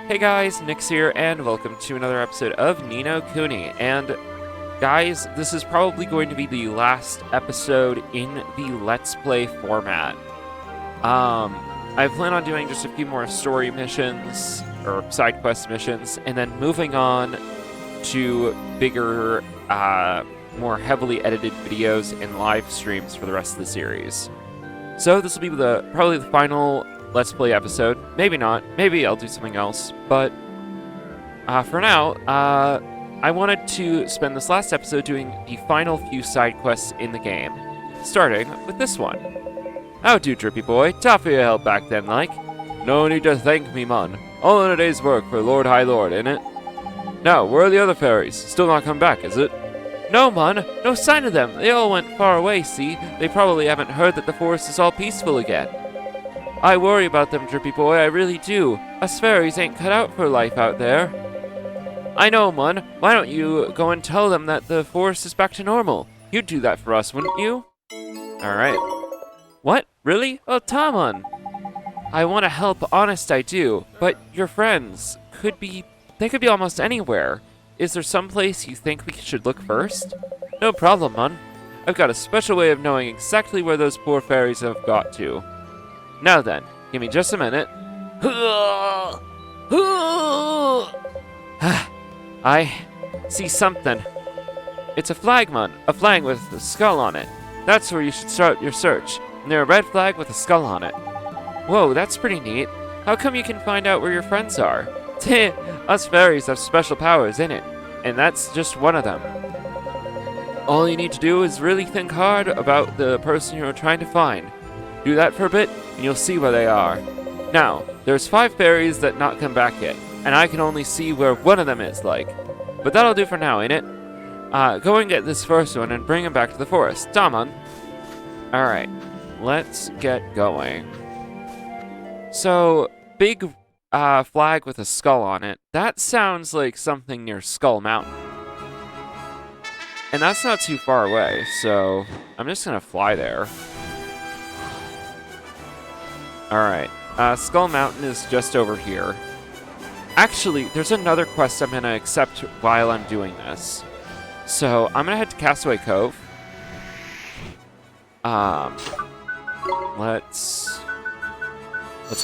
Hey guys, Nyx here, and welcome to another episode of Ni No Kuni. And guys, this is probably going to be the last episode in the Let's Play format. I plan on doing just a few more story missions, or side quest missions, and then moving on to bigger, more heavily edited videos and live streams for the rest of the series. So this will be probably the final Let's Play episode. Maybe not. Maybe I'll do something else. But for now, I wanted to spend this last episode doing the final few side quests in the game, starting with this one. How do, Drippy boy? Tough for your help back then, like. No need to thank me, man. All in a day's work for Lord High Lord, innit? Now, where are the other fairies? Still not come back, is it? No, man. No sign of them. They all went far away, see? They probably haven't heard that the forest is all peaceful again. I worry about them, Drippy boy, I really do. Us fairies ain't cut out for life out there. I know, man. Why don't you go and tell them that the forest is back to normal? You'd do that for us, wouldn't you? Alright. What? Really? Oh, Tamon! I want to help, honest I do. But your friends they could be almost anywhere. Is there some place you think we should look first? No problem, man. I've got a special way of knowing exactly where those poor fairies have got to. Now then, give me just a minute. I see something. It's a flag, man. A flag with a skull on it. That's where you should start your search. Near a red flag with a skull on it. Whoa, that's pretty neat. How come you can find out where your friends are? Us fairies have special powers, innit? And that's just one of them. All you need to do is really think hard about the person you're trying to find. Do that for a bit, and you'll see where they are. Now, there's 5 fairies that not come back yet, and I can only see where one of them is, like. But that'll do for now, ain't it? Go and get this first one and bring him back to the forest. Damon. Alright, let's get going. So, big flag with a skull on it. That sounds like something near Skull Mountain. And that's not too far away, so I'm just gonna fly there. Alright, Skull Mountain is just over here. Actually, there's another quest I'm gonna accept while I'm doing this. So, I'm gonna head to Castaway Cove. Let's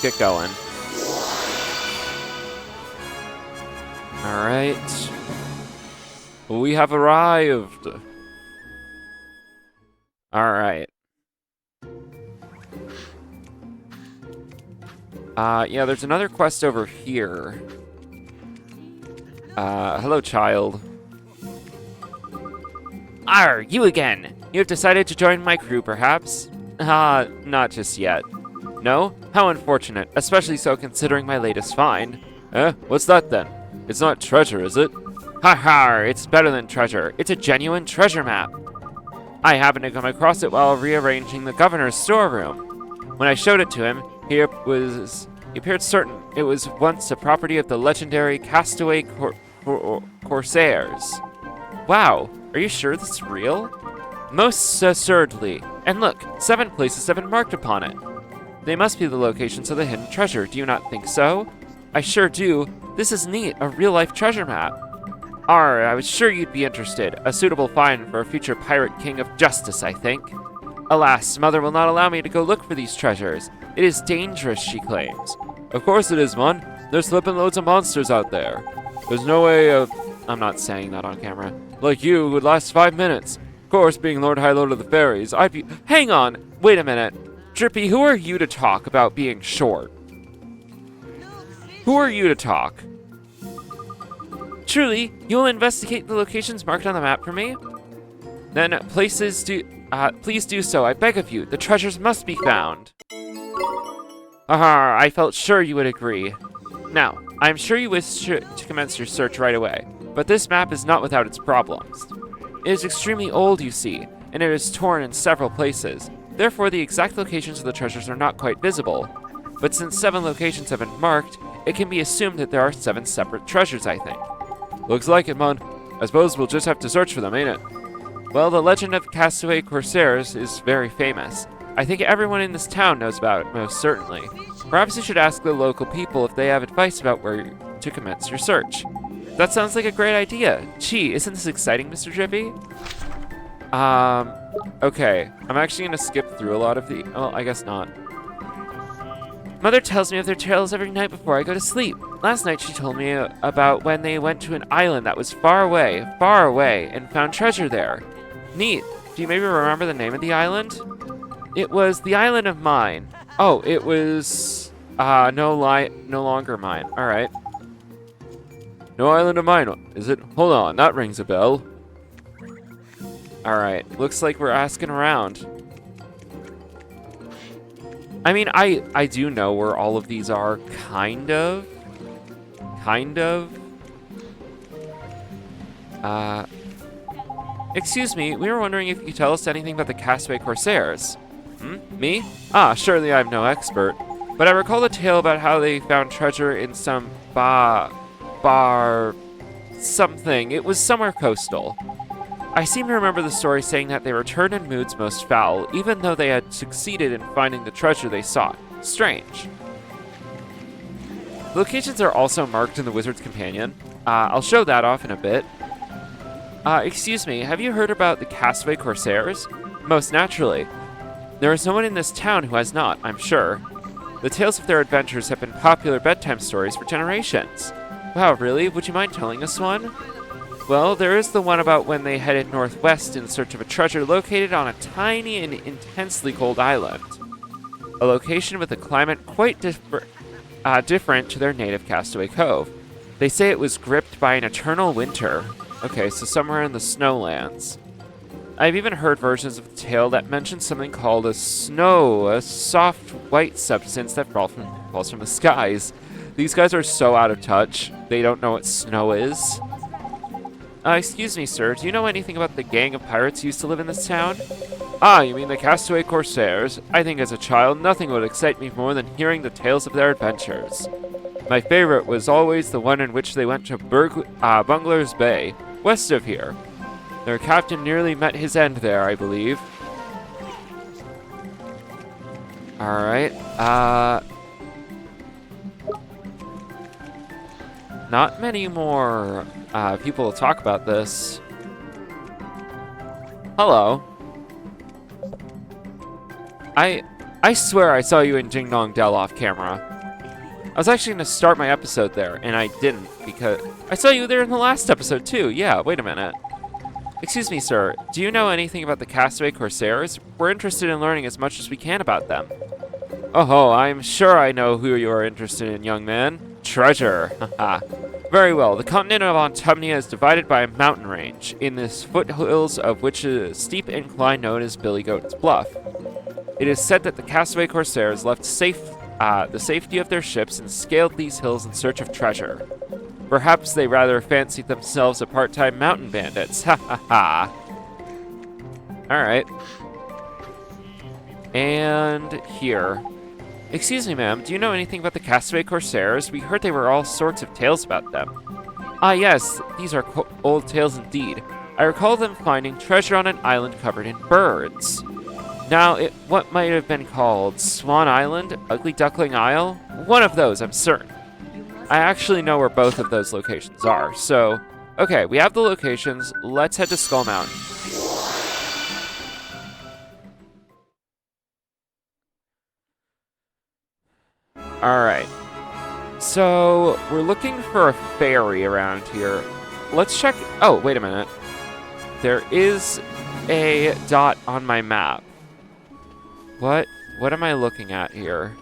get going. Alright. We have arrived. Alright. Yeah, there's another quest over here. Hello, child. Arr, you again! You've decided to join my crew, perhaps? Not just yet. No? How unfortunate, especially so considering my latest find. What's that then? It's not treasure, is it? Ha ha, it's better than treasure. It's a genuine treasure map. I happened to come across it while rearranging the governor's storeroom. When I showed it to him, he appeared certain it was once a property of the legendary Castaway Corsairs. Wow, are you sure this is real? Most assuredly. And look, 7 places have been marked upon it. They must be the locations of the hidden treasure, do you not think so? I sure do. This is neat, a real-life treasure map. I was sure you'd be interested. A suitable find for a future pirate king of justice, I think. Alas, Mother will not allow me to go look for these treasures. It is dangerous, she claims. Of course it is, man. There's flippin' loads of monsters out there. There's no way I'm not saying that on camera. Like you would last 5 minutes. Of course, being Lord High Lord of the Fairies, I'd be... Hang on! Wait a minute. Drippy, who are you to talk about being short? Who are you to talk? Truly, you'll investigate the locations marked on the map for me? Then, please do so, I beg of you. The treasures must be found. I felt sure you would agree. Now, I am sure you wish to commence your search right away, but this map is not without its problems. It is extremely old, you see, and it is torn in several places. Therefore, the exact locations of the treasures are not quite visible. But since 7 locations have been marked, it can be assumed that there are 7 separate treasures, I think. Looks like it, man. I suppose we'll just have to search for them, ain't it? Well, the legend of Castaway Corsairs is very famous. I think everyone in this town knows about it, most certainly. Perhaps you should ask the local people if they have advice about where to commence your search. That sounds like a great idea. Gee, isn't this exciting, Mr. Drippy? Okay. I'm actually gonna skip through a lot of the... Well, I guess not. Mother tells me of their tales every night before I go to sleep. Last night she told me about when they went to an island that was far away, and found treasure there. Neat. Do you maybe remember the name of the island? It was the Island of Mine. Oh, it was... no longer mine. Alright. No Island of Mine, is it? Hold on, that rings a bell. Alright, looks like we're asking around. I mean, I do know where all of these are, kind of. Excuse me, we were wondering if you could tell us anything about the Castaway Corsairs. Me? Surely I'm no expert. But I recall the tale about how they found treasure in some bar... something. It was somewhere coastal. I seem to remember the story saying that they returned in moods most foul, even though they had succeeded in finding the treasure they sought. Strange. The locations are also marked in the Wizard's Companion. I'll show that off in a bit. Excuse me, have you heard about the Castaway Corsairs? Most naturally. There is no one in this town who has not, I'm sure. The tales of their adventures have been popular bedtime stories for generations. Wow, really? Would you mind telling us one? Well, there is the one about when they headed northwest in search of a treasure located on a tiny and intensely cold island. A location with a climate quite different to their native Castaway Cove. They say it was gripped by an eternal winter. Okay, so somewhere in the snowlands. I've even heard versions of the tale that mention something called a snow, a soft white substance that falls from the skies. These guys are so out of touch, they don't know what snow is. Excuse me, sir, do you know anything about the gang of pirates who used to live in this town? You mean the Castaway Corsairs? I think as a child, nothing would excite me more than hearing the tales of their adventures. My favorite was always the one in which they went to Bungler's Bay, west of here. Their captain nearly met his end there, I believe. Alright, not many more people to talk about this. Hello. I swear I saw you in Ding Dong Dell off camera. I was actually going to start my episode there, and I didn't, because I saw you there in the last episode too. Yeah, wait a minute. Excuse me, sir. Do you know anything about the Castaway Corsairs? We're interested in learning as much as we can about them. Oh, I'm sure I know who you are interested in, young man. Treasure. Haha. Very well. The continent of Autumnia is divided by a mountain range, in the foothills of which is a steep incline known as Billy Goat's Bluff. It is said that the Castaway Corsairs left the safety of their ships and scaled these hills in search of treasure. Perhaps they rather fancied themselves a part-time mountain bandits. Ha ha ha. Alright. And here. Excuse me, ma'am, do you know anything about the Castaway Corsairs? We heard there were all sorts of tales about them. Yes, these are old tales indeed. I recall them finding treasure on an island covered in birds. Now, what might have been called Swan Island? Ugly Duckling Isle? One of those, I'm certain. I actually know where both of those locations are, so... Okay, we have the locations. Let's head to Skull Mountain. Alright. So, we're looking for a ferry around here. Let's check... Oh, wait a minute. There is a dot on my map. What am I looking at here?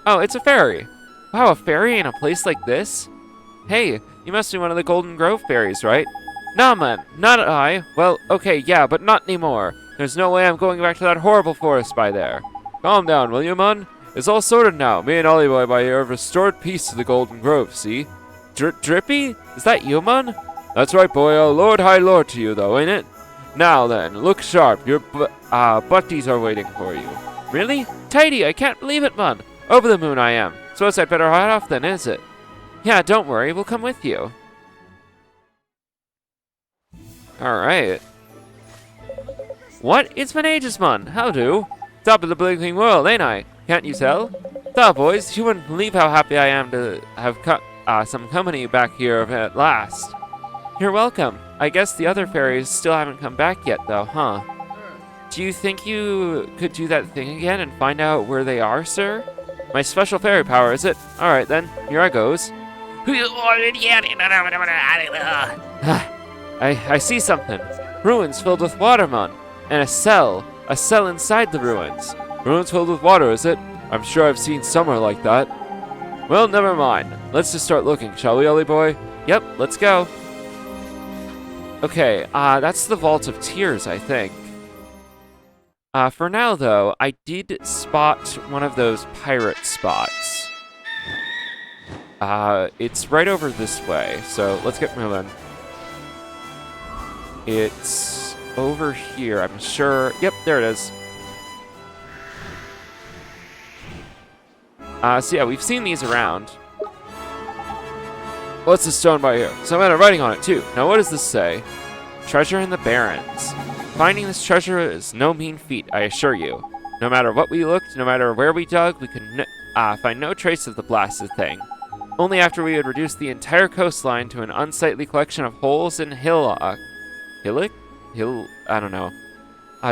Oh, it's a ferry. Wow, a ferry in a place like this? Hey, you must be one of the Golden Grove fairies, right? Nah, man, not I. Well, okay, yeah, but not anymore. There's no way I'm going back to that horrible forest by there. Calm down, will you, man? It's all sorted now. Me and Ollie Boy by here have restored peace to the Golden Grove, see? Drippy? Is that you, man? That's right, boy. Oh, Lord High Lord to you, though, ain't it? Now then, look sharp. Your butties are waiting for you. Really? Tidy, I can't believe it, man. Over the moon I am. Suppose I'd better hide off then, is it? Yeah, don't worry. We'll come with you. Alright. What? It's been ages, man. How do? Top of the blinking world, ain't I? Can't you tell? So, boys, you wouldn't believe how happy I am to have some company back here at last. You're welcome. I guess the other fairies still haven't come back yet, though, huh? Do you think you could do that thing again and find out where they are, sir? My special fairy power, is it? Alright then, here I goes. I see something. Ruins filled with water, man. And a cell inside the ruins. Ruins filled with water, is it? I'm sure I've seen somewhere like that. Well, never mind. Let's just start looking, shall we, Ollie boy? Yep, let's go. Okay, that's the Vault of Tears, I think. For now, though, I did spot one of those pirate spots. It's right over this way, so let's get moving. It's over here, I'm sure. Yep, there it is. So yeah, we've seen these around. What's this stone by here? Some kind of writing on it, too. Now, what does this say? Treasure in the Barrens. Finding this treasure is no mean feat, I assure you. No matter what we looked, no matter where we dug, we could find no trace of the blasted thing. Only after we had reduced the entire coastline to an unsightly collection of holes and I don't know.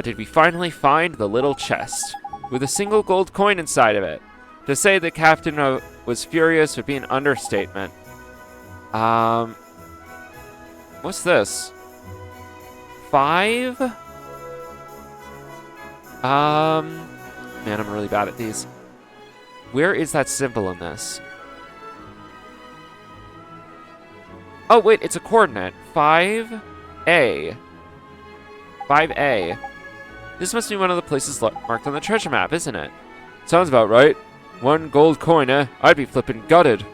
Did we finally find the little chest, with a single gold coin inside of it. To say the captain was furious would be an understatement. What's this? 5? Man, I'm really bad at these. Where is that symbol in this? Oh, wait, it's a coordinate. 5A. 5A. This must be one of the places marked on the treasure map, isn't it? Sounds about right. 1 gold coin, eh? I'd be flippin' gutted.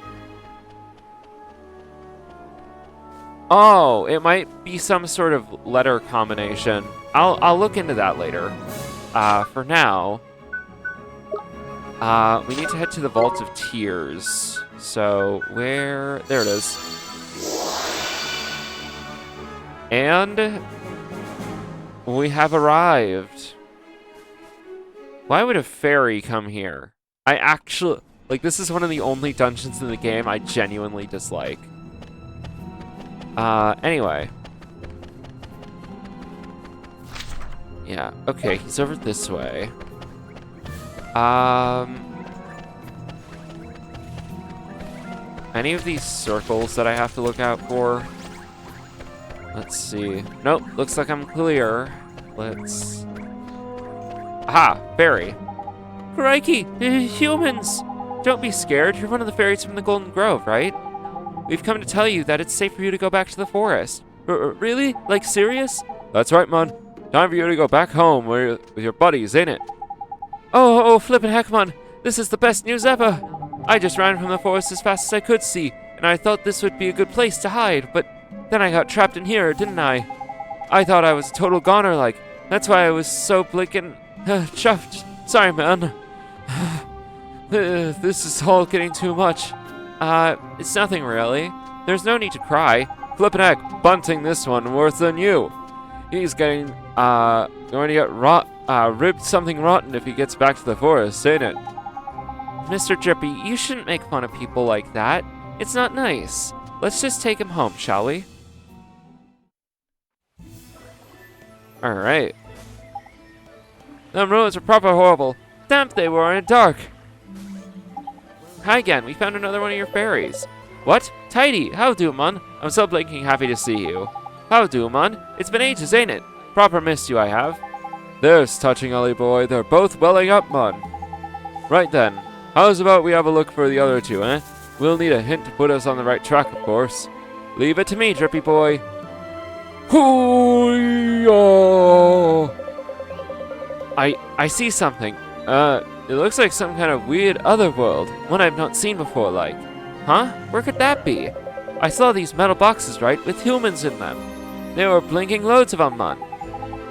Oh, it might be some sort of letter combination. I'll look into that later. For now, we need to head to the Vault of Tears. So, there it is. And we have arrived. Why would a fairy come here? I actually, this is one of the only dungeons in the game I genuinely dislike. Anyway. Yeah, okay, he's over this way. Any of these circles that I have to look out for? Let's see. Nope, looks like I'm clear. Let's... Aha, fairy. Crikey, humans! Don't be scared, you're one of the fairies from the Golden Grove, right? We've come to tell you that it's safe for you to go back to the forest. Really? Like, serious? That's right, man. Time for you to go back home with your buddies, ain't it? Oh, flippin' heck, man. This is the best news ever. I just ran from the forest as fast as I could see, and I thought this would be a good place to hide, but then I got trapped in here, didn't I? I thought I was a total goner, like. That's why I was so blinkin' chuffed. Sorry, man. This is all getting too much. It's nothing really. There's no need to cry. Flippin' heck, bunting this one worse than you. He's going to get ripped something rotten if he gets back to the forest, ain't it? Mr. Drippy, you shouldn't make fun of people like that. It's not nice. Let's just take him home, shall we? Alright. Them ruins were proper horrible. Damp they were and dark. Hi again, we found another one of your fairies. What? Tidy, how do, man? I'm so blinking happy to see you. How do, man? It's been ages, ain't it? Proper missed you, I have. There's touching, Ollie boy. They're both welling up, man. Right then. How's about we have a look for the other two, eh? We'll need a hint to put us on the right track, of course. Leave it to me, Drippy boy. Hoo-yah! I see something. It looks like some kind of weird other world, one I've not seen before, like. Huh? Where could that be? I saw these metal boxes, right, with humans in them. They were blinking loads of them, man.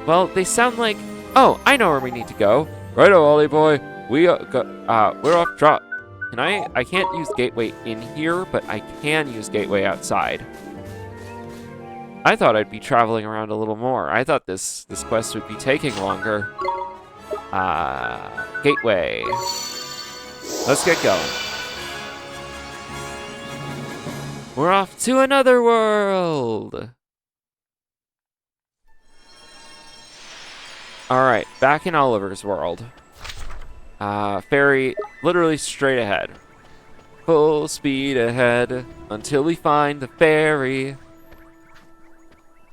Well, they sound like... Oh, I know where we need to go. Righto, Ollie boy. We're off drop. Can I can't use gateway in here, but I can use gateway outside. I thought I'd be traveling around a little more. I thought this quest would be taking longer. Gateway. Let's get going. We're off to another world. Alright, back in Oliver's world. Ferry literally straight ahead. Full speed ahead until we find the ferry.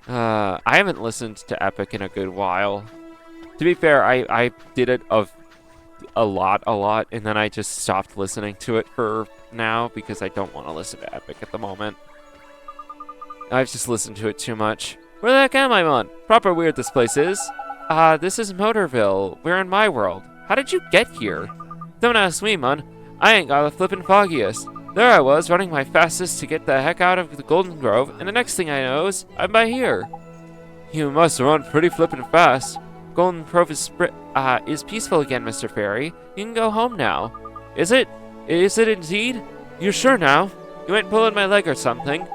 I haven't listened to Epic in a good while. To be fair, I did it a lot, and then I just stopped listening to it for now because I don't want to listen to Epic at the moment. I've just listened to it too much. Where the heck am I, man? Proper weird this place is. This is Motorville. We're in my world. How did you get here? Don't ask me, man. I ain't got the flippin' foggiest. There I was, running my fastest to get the heck out of the Golden Grove, and the next thing I know is I'm by here. You must run pretty flippin' fast. Golden Grove is peaceful again, Mr. Fairy. You can go home now. Is it? Is it indeed? You sure now? You ain't pulling my leg or something?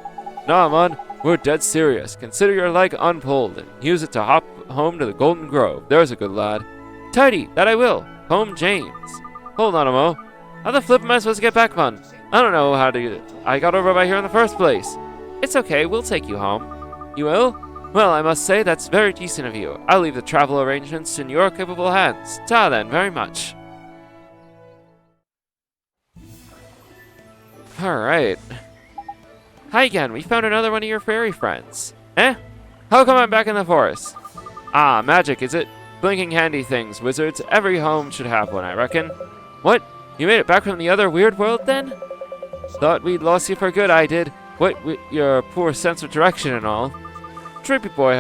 Nah, man. We're dead serious. Consider your leg unpulled and use it to hop home to the Golden Grove. There's a good lad. Tidy, that I will. Home James. Hold on a mo. How the flip am I supposed to get back, man? I don't know how to... I got over by here in the first place. It's okay, we'll take you home. You will? Well, I must say that's very decent of you. I'll leave the travel arrangements in your capable hands. Ta then, very much. Alright. Hi again, we found another one of your fairy friends. Eh? How come I'm back in the forest? Ah, magic, is it? Blinking handy things, wizards. Every home should have one, I reckon. What? You made it back from the other weird world, then? Thought we'd lost you for good, I did. What with your poor sense of direction and all. Drippy boy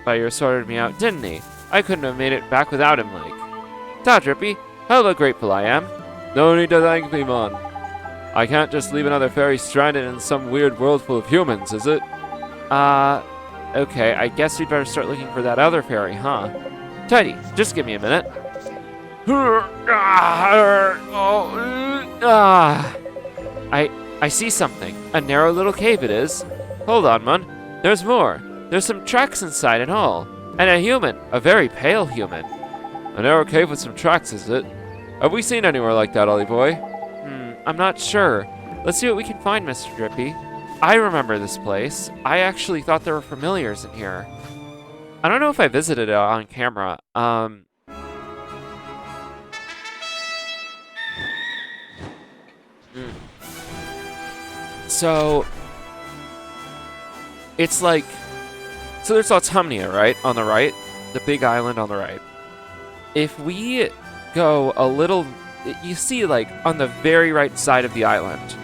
by your sorted me out, didn't he? I couldn't have made it back without him, like. Ta, Drippy. How grateful I am. No need to thank me, man. I can't just leave another fairy stranded in some weird world full of humans, is it? Okay, I guess we'd better start looking for that other fairy, huh? Tidy, just give me a minute. I see something. A narrow little cave it is. Hold on, man. There's more. There's some tracks inside and all. And a human. A very pale human. A narrow cave with some tracks, is it? Have we seen anywhere like that, Ollie boy? I'm not sure. Let's see what we can find, Mr. Drippy. I remember this place. I actually thought there were familiars in here. I don't know if I visited it on camera. So, it's like, so there's Autumnia, right? On the right. The big island on the right. If we go a little, you see like on the very right side of the island,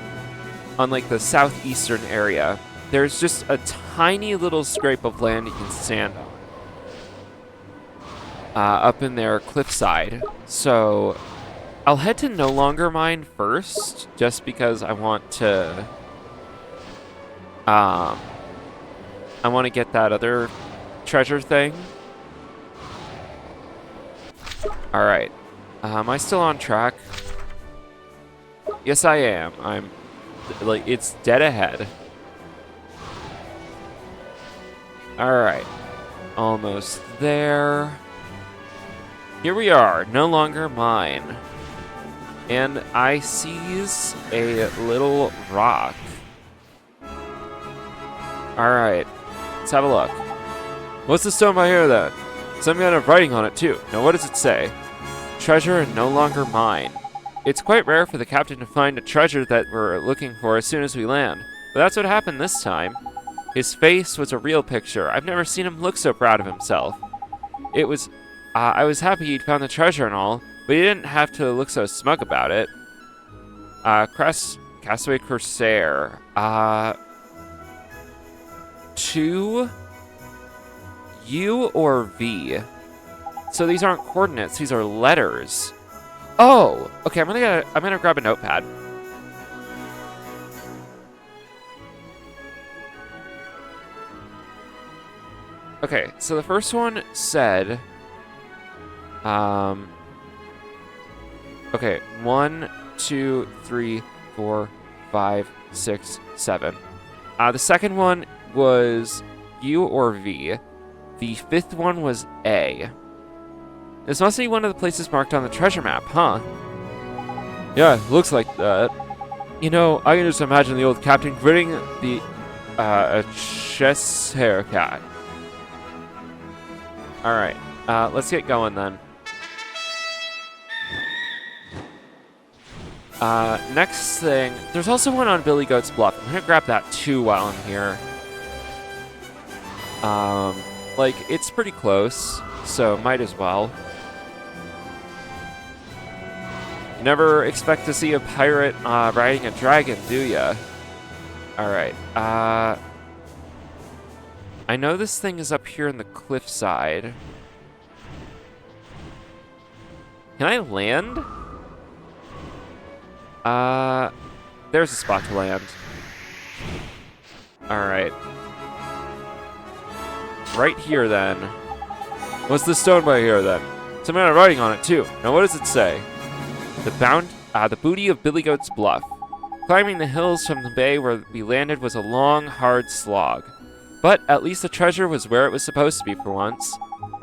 on like the southeastern area, there's just a tiny little scrape of land you can stand on. Up in their cliffside. So I'll head to No Longer Mine first, just because I want to get that other treasure thing. Alright. Am I still on track? Yes, I am. I'm like, it's dead ahead. Alright. Almost there. Here we are, No Longer Mine. And I seize a little rock. Alright, let's have a look. What's the stone by here then? Some kind of writing on it too. Now what does it say? Treasure No Longer Mine. It's quite rare for the captain to find a treasure that we're looking for as soon as we land. But that's what happened this time. His face was a real picture. I've never seen him look so proud of himself. It was... I was happy he'd found the treasure and all, but he didn't have to look so smug about it. Castaway Corsair. To U or V? So these aren't coordinates, these are letters. Oh! Okay, I'm gonna grab a notepad. Okay, so the first one said... okay, 1, 2, 3, 4, 5, 6, 7. The second one was U or V. The fifth one was A. This must be one of the places marked on the treasure map, huh? Yeah, looks like that. You know, I can just imagine the old captain grinning the a Cheshire cat. Alright, let's get going then. Next thing, there's also one on Billy Goat's Bluff. I'm gonna grab that too while I'm here. Like, it's pretty close, so might as well. You never expect to see a pirate, riding a dragon, do ya? Alright, I know this thing is up here in the cliffside. Can I land? There's a spot to land. Alright. Right here, then. What's this stone by here, then? Some kind of writing on it, too. Now, what does it say? The booty of Billy Goat's Bluff. Climbing the hills from the bay where we landed was a long, hard slog. But at least the treasure was where it was supposed to be for once.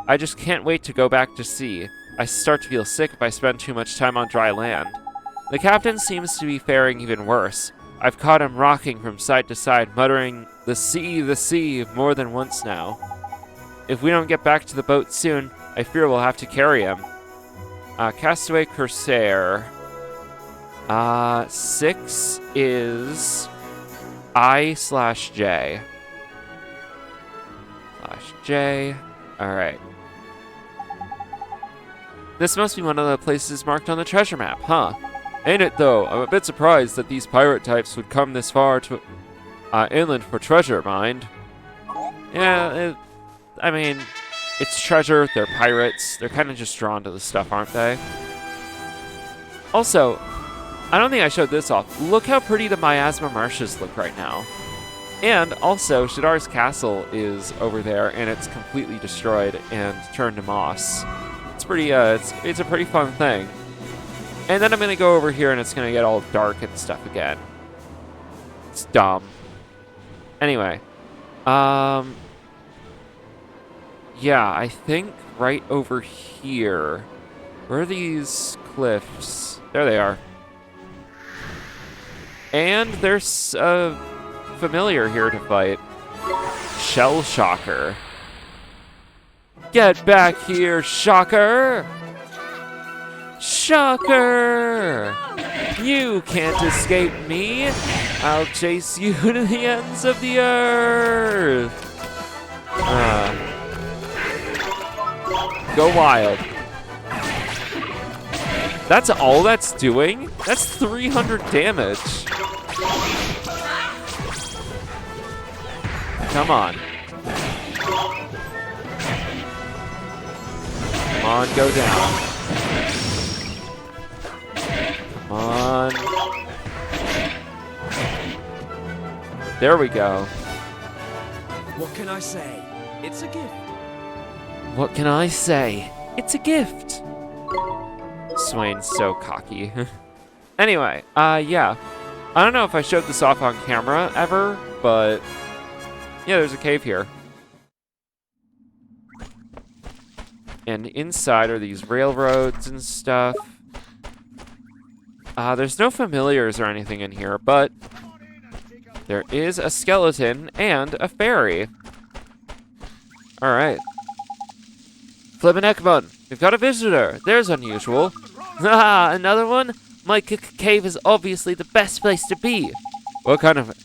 I just can't wait to go back to sea. I start to feel sick if I spend too much time on dry land. The captain seems to be faring even worse. I've caught him rocking from side to side, muttering, the sea, more than once now. If we don't get back to the boat soon, I fear we'll have to carry him. Castaway Corsair. 6 is I/J. /J. Alright. This must be one of the places marked on the treasure map, huh? Ain't it, though? I'm a bit surprised that these pirate types would come this far to inland for treasure, mind. Yeah, I mean, it's treasure, they're pirates, they're kind of just drawn to the stuff, aren't they? Also, I don't think I showed this off. Look how pretty the Miasma Marshes look right now. And also, Shadar's castle is over there, and it's completely destroyed and turned to moss. It's pretty, it's a pretty fun thing. And then I'm gonna go over here, and it's gonna get all dark and stuff again. It's dumb. Anyway, yeah, I think right over here. Where are these cliffs? There they are. And there's a familiar here to fight. Shell Shocker. Get back here, Shocker! Shocker! You can't escape me! I'll chase you to the ends of the earth! Go wild. That's all that's doing? That's 300 damage. Come on. Come on, go down. Come on. There we go. What can I say? It's a gift. What can I say? It's a gift. Swain's so cocky. Anyway, yeah. I don't know if I showed this off on camera ever, but yeah, there's a cave here. And inside are these railroads and stuff. There's no familiars or anything in here, but there is a skeleton and a fairy. Alright. Flippin' Ekman, we've got a visitor. There's unusual. Haha, another one? My cave is obviously the best place to be. What kind of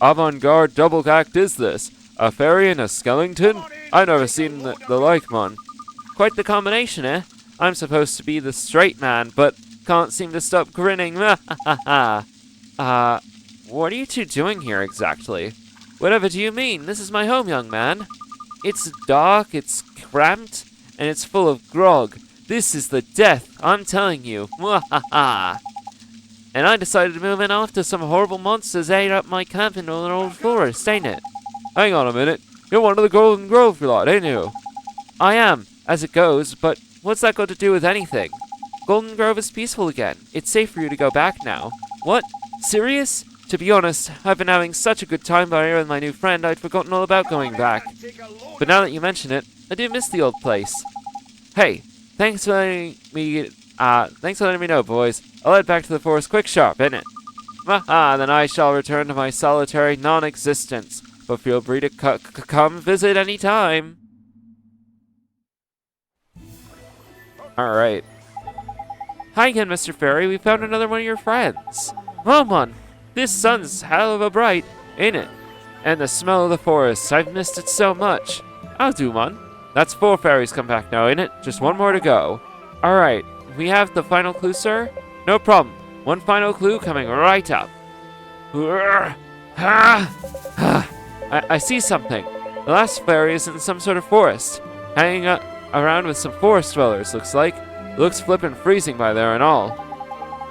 avant-garde double act is this? A fairy and a skeleton? I've never seen the like, man. Quite the combination, eh? I'm supposed to be the straight man, but can't seem to stop grinning. What are you two doing here exactly? Whatever do you mean? This is my home, young man. It's dark, it's cramped, and it's full of grog. This is the death, I'm telling you. And I decided to move in after some horrible monsters ate up my camp in an old forest, ain't it? Hang on a minute. You're one of the Golden Grove lot, ain't you? I am, as it goes, but what's that got to do with anything? Golden Grove is peaceful again. It's safe for you to go back now. What? Serious? To be honest, I've been having such a good time by here with my new friend, I'd forgotten all about going back. But now that you mention it, I do miss the old place. Hey, thanks for letting me Thanks for letting me know, boys. I'll head back to the forest quick sharp, innit? Then I shall return to my solitary non-existence. But feel free to come visit any time. Alright. Hi again, Mr. Fairy. We found another one of your friends. Oh, man. This sun's hell of a bright, ain't it? And the smell of the forest. I've missed it so much. I'll do, man. That's 4 fairies come back now, ain't it? Just 1 more to go. Alright. We have the final clue, sir? No problem. 1 final clue coming right up. I see something. The last fairy is in some sort of forest. Hanging around with some forest dwellers, looks like. Looks flippin' freezing by there and all.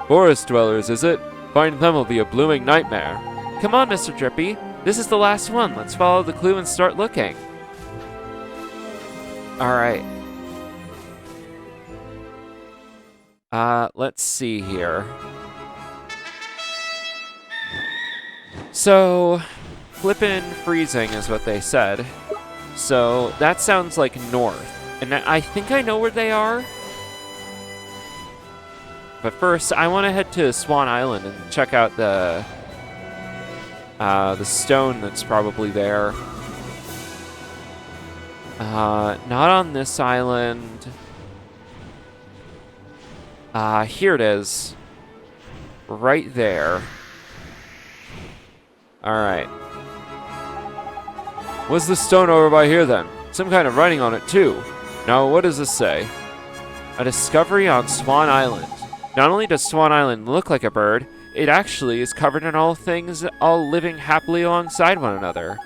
Forest dwellers, is it? Finding them will be a blooming nightmare. Come on, Mr. Drippy. This is the last one. Let's follow the clue and start looking. Alright. Let's see here. So, flippin' freezing is what they said. So, that sounds like north. And I think I know where they are. But first, I want to head to Swan Island and check out the stone that's probably there. Not on this island. Here it is. Right there. Alright. What's the stone over by here then? Some kind of writing on it too. Now, what does this say? A discovery on Swan Island. Not only does Swan Island look like a bird, it actually is covered in all things, all living happily alongside one another.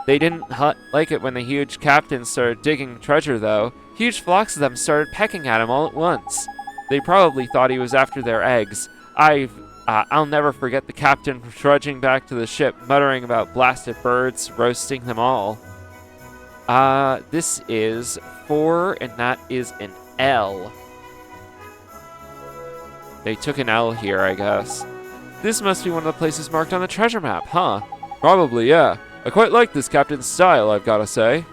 They didn't like it when the huge captain started digging treasure, though. Huge flocks of them started pecking at him all at once. They probably thought he was after their eggs. I'll never forget the captain trudging back to the ship, muttering about blasted birds, roasting them all. This is 4, and that is an L. They took an L here, I guess. This must be one of the places marked on the treasure map, huh? Probably, yeah. I quite like this captain's style, I've gotta say.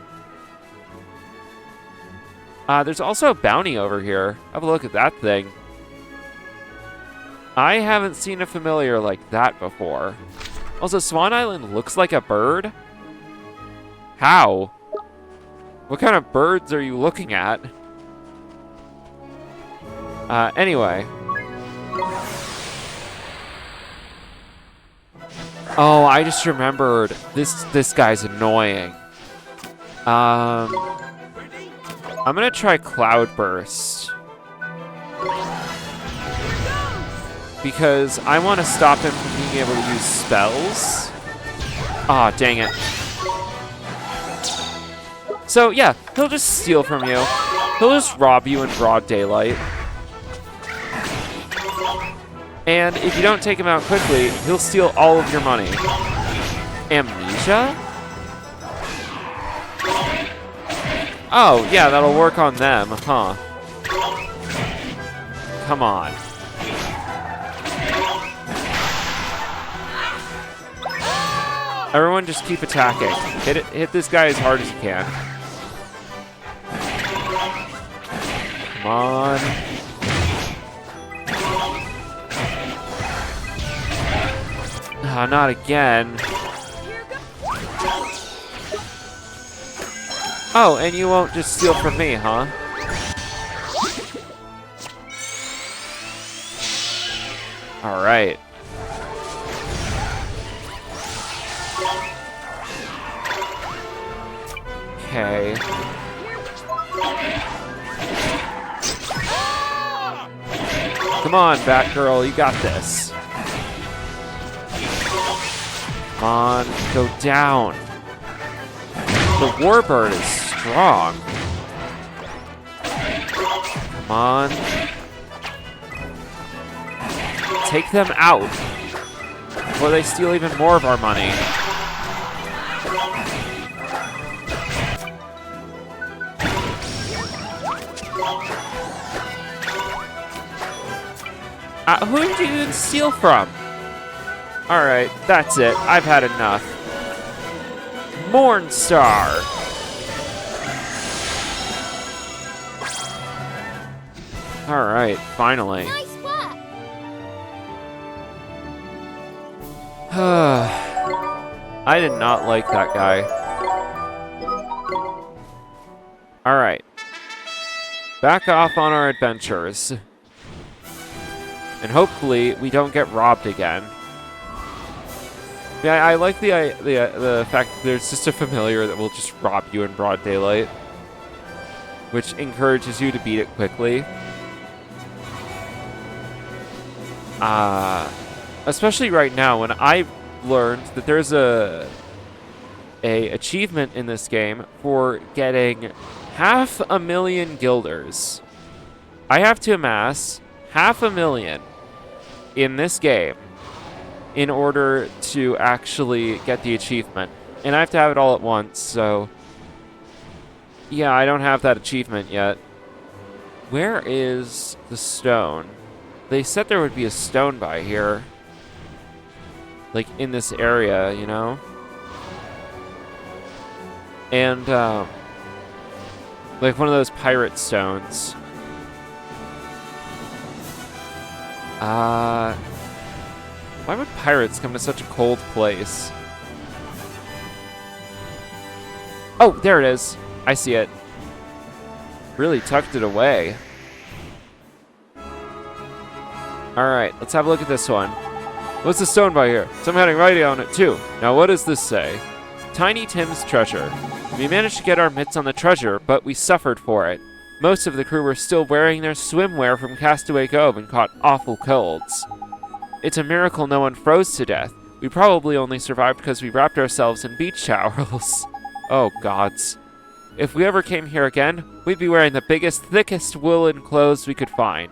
There's also a bounty over here. Have a look at that thing. I haven't seen a familiar like that before. Also, Swan Island looks like a bird? How? What kind of birds are you looking at? Anyway. Oh, I just remembered. This guy's annoying. I'm gonna try Cloudburst. Because I want to stop him from being able to use spells. Aw, dang it. So, yeah, he'll just steal from you. He'll just rob you in broad daylight. And if you don't take him out quickly, he'll steal all of your money. Amnesia? Oh, yeah, that'll work on them, huh? Come on. Everyone just keep attacking. Hit this guy as hard as you can. Come on. Not again. Oh, and you won't just steal from me, huh? Alright. Okay. Come on, Batgirl, you got this. Come on, go down. The Warbird is strong. Come on. Take them out before they steal even more of our money. Who did you even steal from? Alright, that's it. I've had enough. Mornstar! Alright, finally. Nice work. I did not like that guy. Alright. Back off on our adventures. And hopefully we don't get robbed again. Yeah, I like the fact that there's just a familiar that will just rob you in broad daylight, which encourages you to beat it quickly. Especially right now when I've learned that there's a achievement in this game for getting 500,000 guilders. I have to amass 500,000 in this game in order to actually get the achievement. And I have to have it all at once, so yeah, I don't have that achievement yet. Where is the stone? They said there would be a stone by here. Like, in this area, you know? And, like one of those pirate stones. Why would pirates come to such a cold place? Oh, there it is. I see it. Really tucked it away. Alright, let's have a look at this one. What's the stone by here? Some handwriting on it too. Now what does this say? Tiny Tim's treasure. We managed to get our mitts on the treasure, but we suffered for it. Most of the crew were still wearing their swimwear from Castaway Cove and caught awful colds. It's a miracle no one froze to death. We probably only survived because we wrapped ourselves in beach towels. Oh, gods. If we ever came here again, we'd be wearing the biggest, thickest woolen clothes we could find.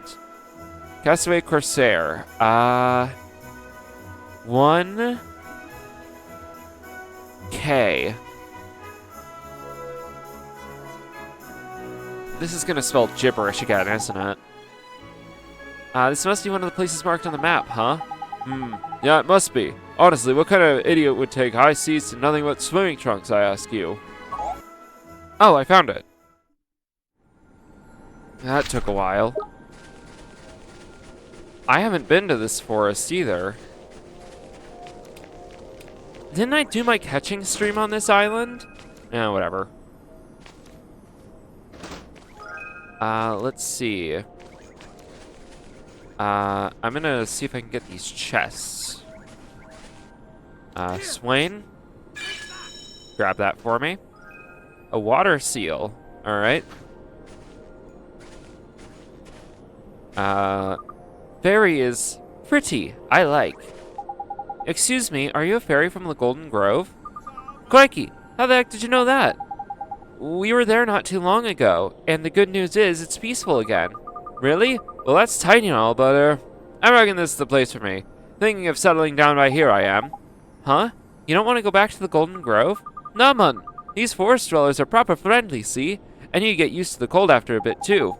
Castaway Corsair. 1K. This is gonna spell gibberish again, isn't it? This must be one of the places marked on the map, huh? Yeah, it must be. Honestly, what kind of idiot would take high seas to nothing but swimming trunks, I ask you? Oh, I found it. That took a while. I haven't been to this forest either. Didn't I do my catching stream on this island? Eh, whatever. Let's see. I'm gonna see if I can get these chests. Swain? Grab that for me. A water seal. Alright. Fairy is pretty. I like. Excuse me, are you a fairy from the Golden Grove? Crikey, how the heck did you know that? We were there not too long ago, and the good news is it's peaceful again. Really? Well, that's tiny and all, but, I reckon this is the place for me. Thinking of settling down by here, I am. Huh? You don't want to go back to the Golden Grove? Nah, man. These forest dwellers are proper friendly, see? And you get used to the cold after a bit, too.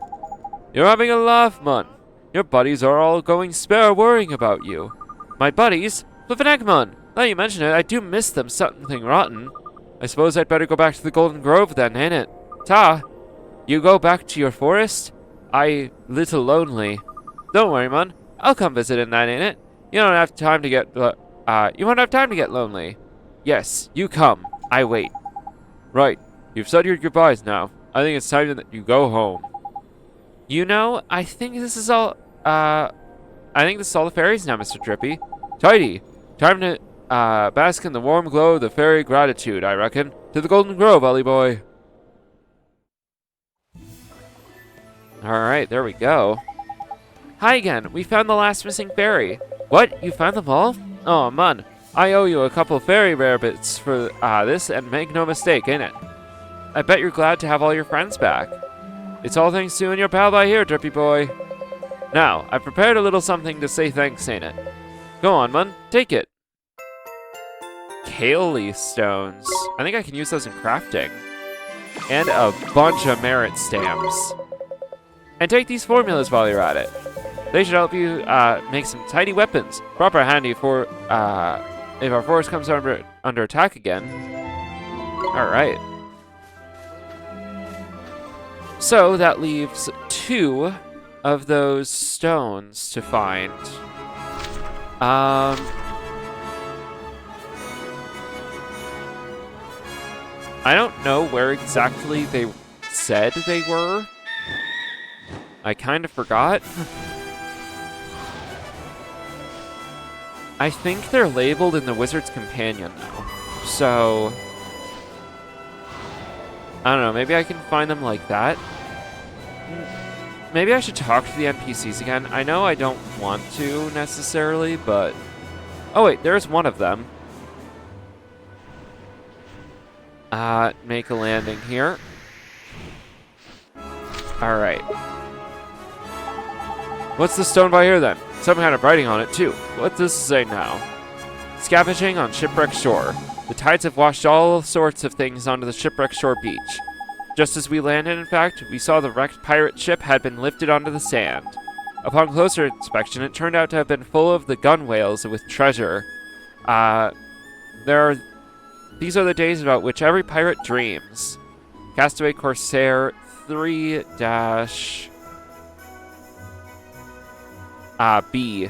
You're having a laugh, man. Your buddies are all going spare worrying about you. My buddies? Flippin' heck, man. Now you mention it, I do miss them something rotten. I suppose I'd better go back to the Golden Grove then, ain't it? Ta! You go back to your forest? I little lonely. Don't worry, man. I'll come visit in that, ain't it? You don't have time to get, you won't have time to get lonely. Yes, you come. I wait. Right. You've said your goodbyes now. I think it's time that you go home. You know, I think this is all, I think this is all the fairies now, Mr. Drippy. Tidy. Time to, bask in the warm glow of the fairy gratitude, I reckon. To the Golden Grove, Ollie boy. Alright, there we go. Hi again, we found the last missing fairy. What? You found them all? Oh, man. I owe you a couple fairy rarebits for this, and make no mistake, ain't it? I bet you're glad to have all your friends back. It's all thanks to you and your pal by here, Drippy boy. Now, I've prepared a little something to say thanks, ain't it? Go on, man. Take it. Kale leaf stones. I think I can use those in crafting. And a bunch of merit stamps. And take these formulas while you're at it. They should help you make some tidy weapons. Proper handy for if our forest comes under attack again. Alright. So that leaves 2 of those stones to find. I don't know where exactly they said they were. I kind of forgot. I think they're labeled in the Wizard's Companion, though. So, I don't know, maybe I can find them like that. Maybe I should talk to the NPCs again. I know I don't want to necessarily, but... Oh wait, there's one of them. Make a landing here. Alright. What's the stone by here then? Some kind of writing on it too. What does this say now? Scavenging on shipwreck shore. The tides have washed all sorts of things onto the shipwreck shore beach. Just as we landed, in fact, we saw the wrecked pirate ship had been lifted onto the sand. Upon closer inspection, it turned out to have been full of the gun whales with treasure. These are the days about which every pirate dreams. Castaway Corsair 3- B.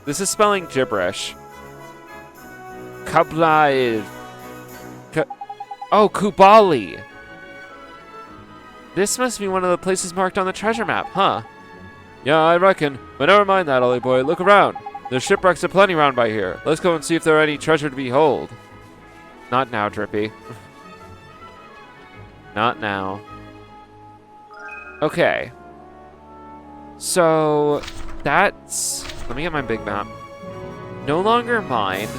This is spelling gibberish. Kublai. Oh, Kubali. This must be one of the places marked on the treasure map, huh? Yeah, I reckon. But never mind that, Ollie boy. Look around. There's shipwrecks aplenty round by here. Let's go and see if there are any treasure to behold. Not now, Drippy. Not now. Okay. So, that's... Let me get my big map. No longer mine.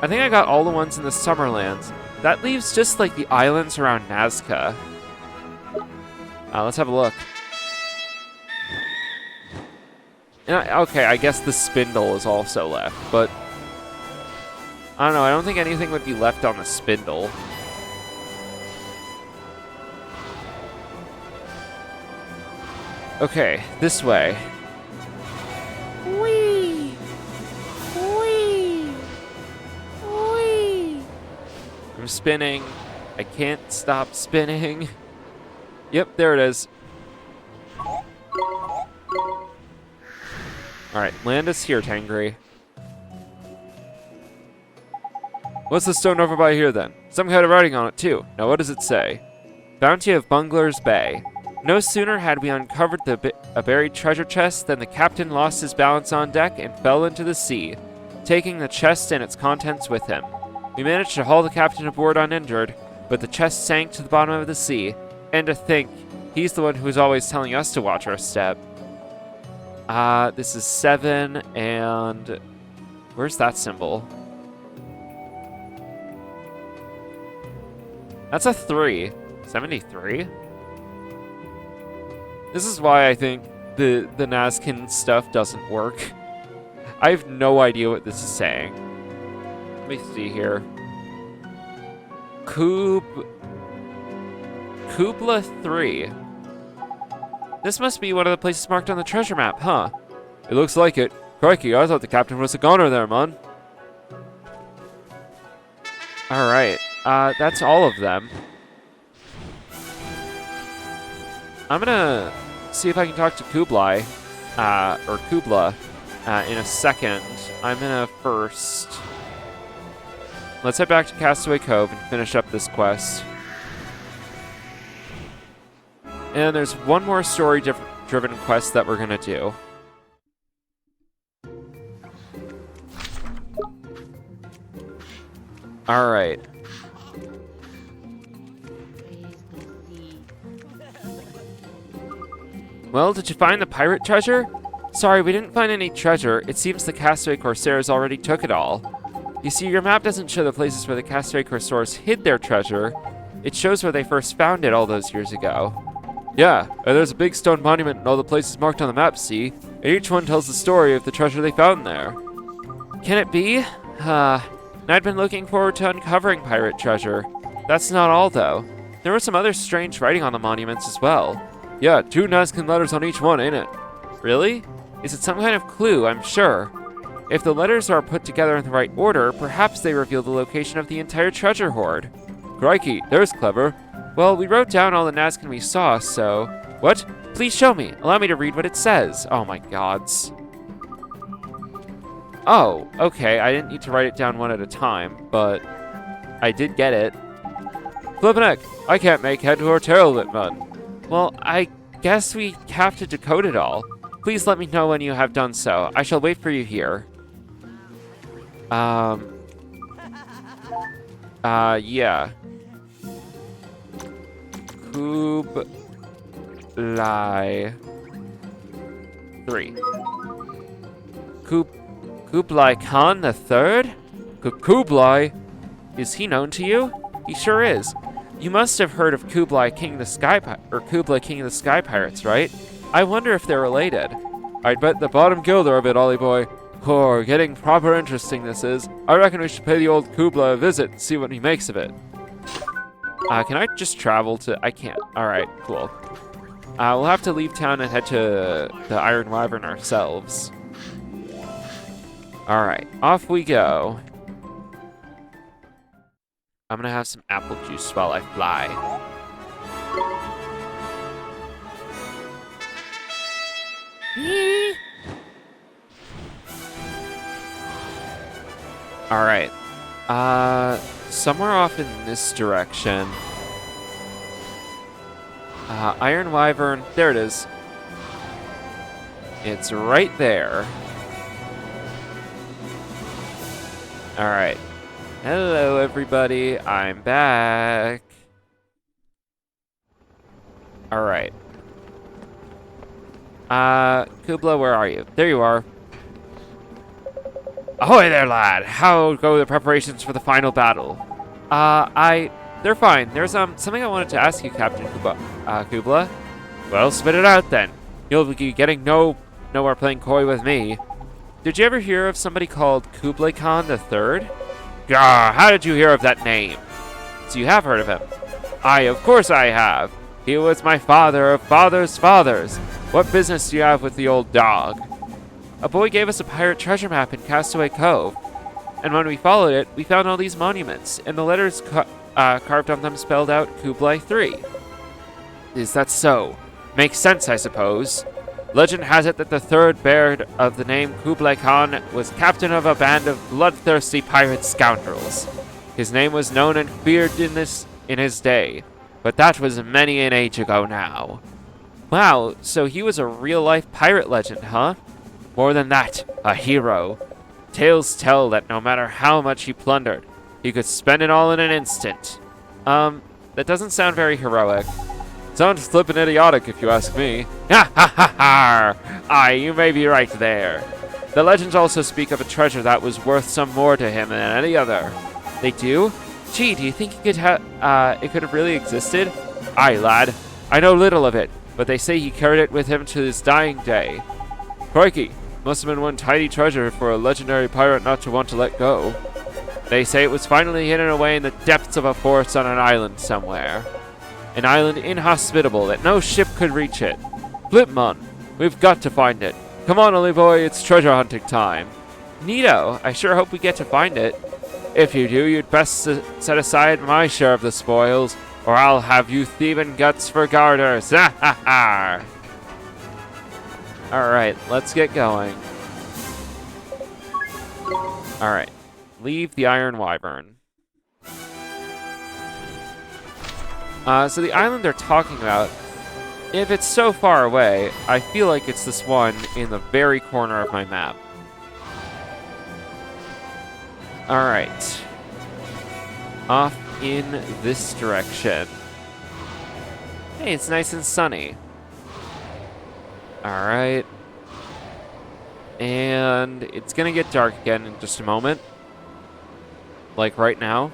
I think I got all the ones in the Summerlands. That leaves just, like, the islands around Nazca. Let's have a look. Okay, I guess the spindle is also left, but... I don't know, I don't think anything would be left on the spindle. Okay, this way. Whee! Whee! Whee! I'm spinning. I can't stop spinning. Yep, there it is. Alright, land us here, Tangri. What's the stone over by here, then? Some kind of writing on it, too. Now, what does it say? Bounty of Bungler's Bay. No sooner had we uncovered a buried treasure chest than the captain lost his balance on deck and fell into the sea, taking the chest and its contents with him. We managed to haul the captain aboard uninjured, but the chest sank to the bottom of the sea, and to think, he's the one who was always telling us to watch our step. This is 7, and... Where's that symbol? That's a 3. 73? This is why I think the Nazcan stuff doesn't work. I have no idea what this is saying. Let me see here. Kubla 3. This must be one of the places marked on the treasure map, huh? It looks like it. Crikey, I thought the captain was a goner there, man. Alright, that's all of them. I'm gonna see if I can talk to Kublai, or Kubla, in a second. I'm gonna first... Let's head back to Castaway Cove and finish up this quest. And there's one more story-driven quest that we're gonna do. Alright. Well, did you find the pirate treasure? Sorry, we didn't find any treasure. It seems the Castaway Corsairs already took it all. You see, your map doesn't show the places where the Castaway Corsairs hid their treasure. It shows where they first found it all those years ago. Yeah, and there's a big stone monument in all the places marked on the map, see? And each one tells the story of the treasure they found there. Can it be? I'd been looking forward to uncovering pirate treasure. That's not all, though. There was some other strange writing on the monuments as well. Yeah, 2 Nazcan letters on each one, ain't it? Really? Is it some kind of clue? I'm sure. If the letters are put together in the right order, perhaps they reveal the location of the entire treasure hoard. Crikey, there's clever. Well, we wrote down all the Nazcan we saw, so... What? Please show me. Allow me to read what it says. Oh my gods. Oh, okay. I didn't need to write it down one at a time, but I did get it. Flippeneck, I can't make head or tail of it, man. Well, I guess we have to decode it all. Please let me know when you have done so. I shall wait for you here. Yeah. Kublai 3. Kublai Khan the Third? Kublai? Is he known to you? He sure is. You must have heard of Kublai King the Sky Kublai King of the Sky Pirates, right? I wonder if they're related. I'd bet the bottom gilder of it, Ollie boy. Oh, getting proper interesting this is. I reckon we should pay the old Kublai a visit and see what he makes of it. Can I just travel to... I can't. Alright, cool. We'll have to leave town and head to the Iron Wyvern ourselves. Alright, off we go. I'm gonna have some apple juice while I fly. Alright. Somewhere off in this direction. Iron Wyvern. There it is. It's right there. Alright. Hello, everybody. I'm back. Alright. Kubla, where are you? There you are. Ahoy there, lad! How go the preparations for the final battle? They're fine. There's, something I wanted to ask you, Captain Kubla. Well, spit it out, then. You'll be getting nowhere playing coy with me. Did you ever hear of somebody called Kublai Khan the Third? Gah, how did you hear of that name? So you have heard of him. Aye, of course I have. He was my father of father's fathers. What business do you have with the old dog? A boy gave us a pirate treasure map in Castaway Cove, and when we followed it, we found all these monuments, and the letters carved on them spelled out Kublai 3. Is that so? Makes sense, I suppose. Legend has it that the third bearer of the name Kublai Khan was captain of a band of bloodthirsty pirate scoundrels. His name was known and feared in his day, but that was many an age ago now. Wow, so he was a real-life pirate legend, huh? More than that, a hero. Tales tell that no matter how much he plundered, he could spend it all in an instant. That doesn't sound very heroic. Sounds flippin' idiotic if you ask me. Ha ha ha ha! Aye, you may be right there. The legends also speak of a treasure that was worth some more to him than any other. They do? Gee, do you think it could have really existed? Aye, lad. I know little of it, but they say he carried it with him to his dying day. Crikey, must have been one tidy treasure for a legendary pirate not to want to let go. They say it was finally hidden away in the depths of a forest on an island somewhere. An island inhospitable that no ship could reach it. Flipmon, we've got to find it. Come on, Ollie boy, it's treasure hunting time. Neato, I sure hope we get to find it. If you do, you'd best set aside my share of the spoils, or I'll have you thieving guts for garters. Ha ha ha! Alright, let's get going. Alright, leave the Iron Wyvern. So the island they're talking about, if it's so far away, I feel like it's this one in the very corner of my map. Alright. Off in this direction. Hey, it's nice and sunny. Alright. And it's gonna get dark again in just a moment. Like right now.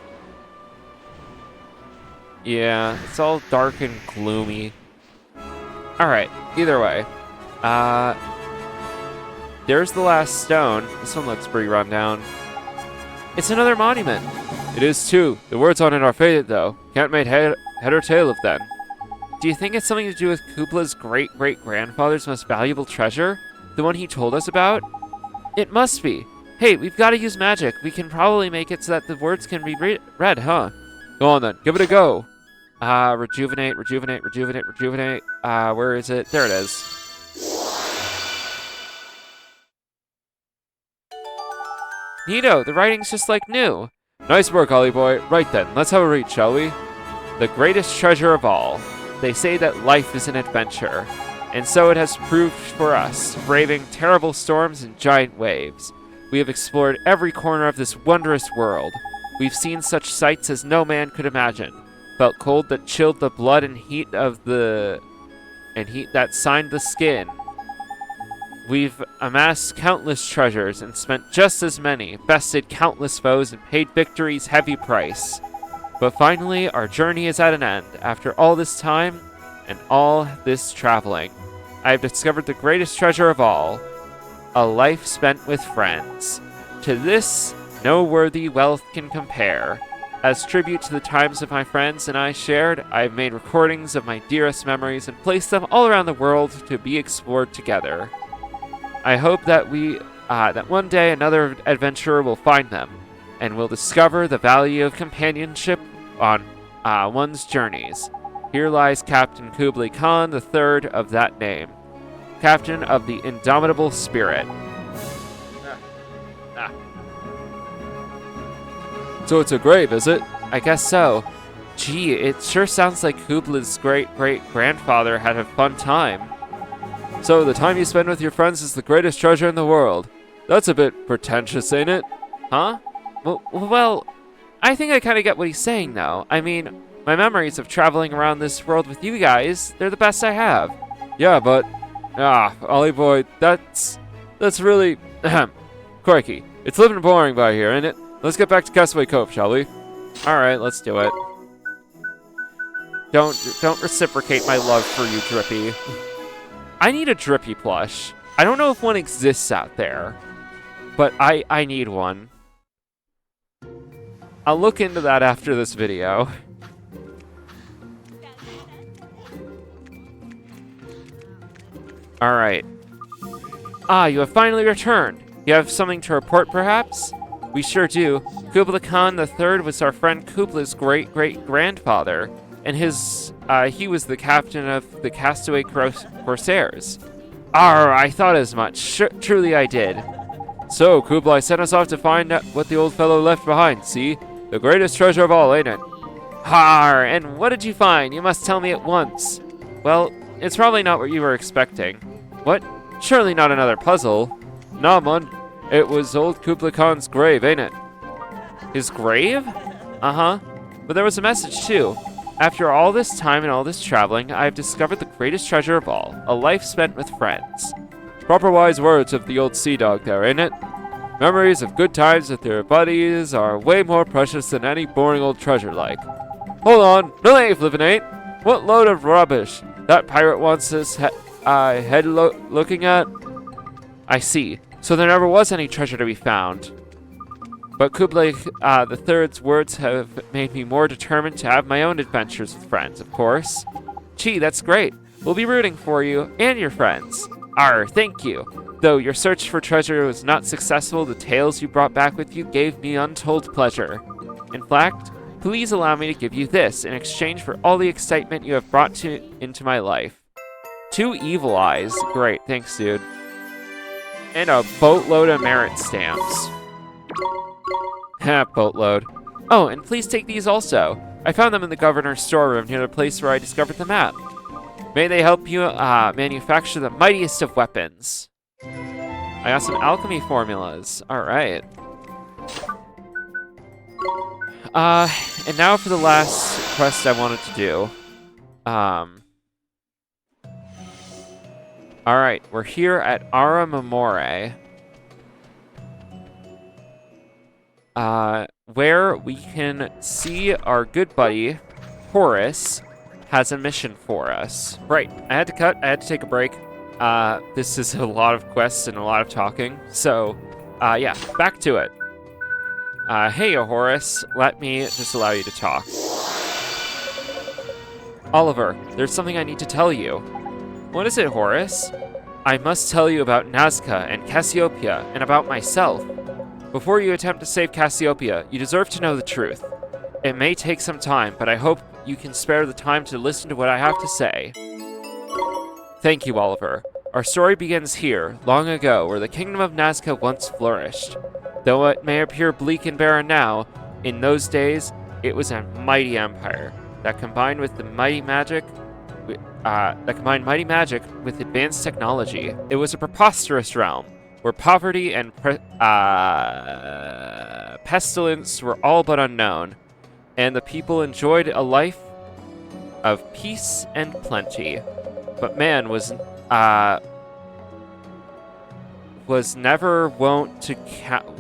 Yeah, it's all dark and gloomy. Alright, either way. There's the last stone. This one looks pretty run down. It's another monument. It is too. The words on it are faded though. Can't make head or tail of them. Do you think it's something to do with Kublai's great-great-grandfather's most valuable treasure? The one he told us about? It must be. Hey, we've got to use magic. We can probably make it so that the words can be read, huh? Go on then, give it a go. Rejuvenate, rejuvenate, rejuvenate, rejuvenate. Where is it? There it is. Neato, the writing's just like new. Nice work, Ollie boy. Right then, let's have a read, shall we? The greatest treasure of all. They say that life is an adventure, and so it has proved for us, braving terrible storms and giant waves. We have explored every corner of this wondrous world. We've seen such sights as no man could imagine, felt cold that chilled the blood and heat that signed the skin. We've amassed countless treasures and spent just as many, bested countless foes and paid victory's heavy price. But finally, our journey is at an end. After all this time and all this traveling, I have discovered the greatest treasure of all, a life spent with friends. To this, no worthy wealth can compare. As tribute to the times that my friends and I shared, I have made recordings of my dearest memories and placed them all around the world to be explored together. I hope that that one day another adventurer will find them, and will discover the value of companionship on one's journeys. Here lies Captain Kublai Khan III of that name, captain of the indomitable spirit. So it's a grave, is it? I guess so. Gee, it sure sounds like Kublai's great-great-grandfather had a fun time. So the time you spend with your friends is the greatest treasure in the world. That's a bit pretentious, ain't it? Huh? Well, I think I kind of get what he's saying, though. I mean, my memories of traveling around this world with you guys, they're the best I have. Yeah, but... Ollie boy, that's really... quirky. It's living boring by here, ain't it? Let's get back to Castaway Cove, shall we? Alright, let's do it. Don't reciprocate my love for you, Drippy. I need a Drippy plush. I don't know if one exists out there, but I need one. I'll look into that after this video. Alright. You have finally returned. You have something to report, perhaps? We sure do. Kublai Khan III was our friend Kublai's great-great-grandfather, and he was the captain of the Castaway Corsairs. I thought as much. Truly I did. So, Kublai sent us off to find out what the old fellow left behind, see? The greatest treasure of all, ain't it? And what did you find? You must tell me at once. Well, it's probably not what you were expecting. What? Surely not another puzzle. Nah, man. It was old Kublai Khan's grave, ain't it? His grave? Uh-huh. But there was a message, too. After all this time and all this traveling, I have discovered the greatest treasure of all, a life spent with friends. Proper wise words of the old sea dog there, ain't it? Memories of good times with your buddies are way more precious than any boring old treasure like. Hold on, no ain't flippin' ain't. What load of rubbish. That pirate wants his head looking at? I see. So there never was any treasure to be found. But Kublai III's words have made me more determined to have my own adventures with friends, of course. Gee, that's great. We'll be rooting for you and your friends. Thank you. Though your search for treasure was not successful, the tales you brought back with you gave me untold pleasure. In fact, please allow me to give you this in exchange for all the excitement you have brought into my life. 2 evil eyes. Great, thanks, dude. And a boatload of merit stamps. Boatload. Oh, and please take these also. I found them in the governor's storeroom near the place where I discovered the map. May they help you manufacture the mightiest of weapons. I got some alchemy formulas. Alright. And now for the last quest I wanted to do. Alright, we're here at Ara Memore. Where we can see our good buddy, Horace, has a mission for us. Right, I had to take a break. This is a lot of quests and a lot of talking. So, yeah, back to it. Hey, Horace, let me just allow you to talk. Oliver, there's something I need to tell you. What is it, Horace? I must tell you about Nazca and Cassiopeia, and about myself. Before you attempt to save Cassiopeia, you deserve to know the truth. It may take some time, but I hope you can spare the time to listen to what I have to say. Thank you, Oliver. Our story begins here, long ago, where the kingdom of Nazca once flourished. Though it may appear bleak and barren now, in those days, it was a mighty empire that combined mighty magic with advanced technology. It was a preposterous realm where poverty and pestilence were all but unknown, and the people enjoyed a life of peace and plenty. But man was never wont to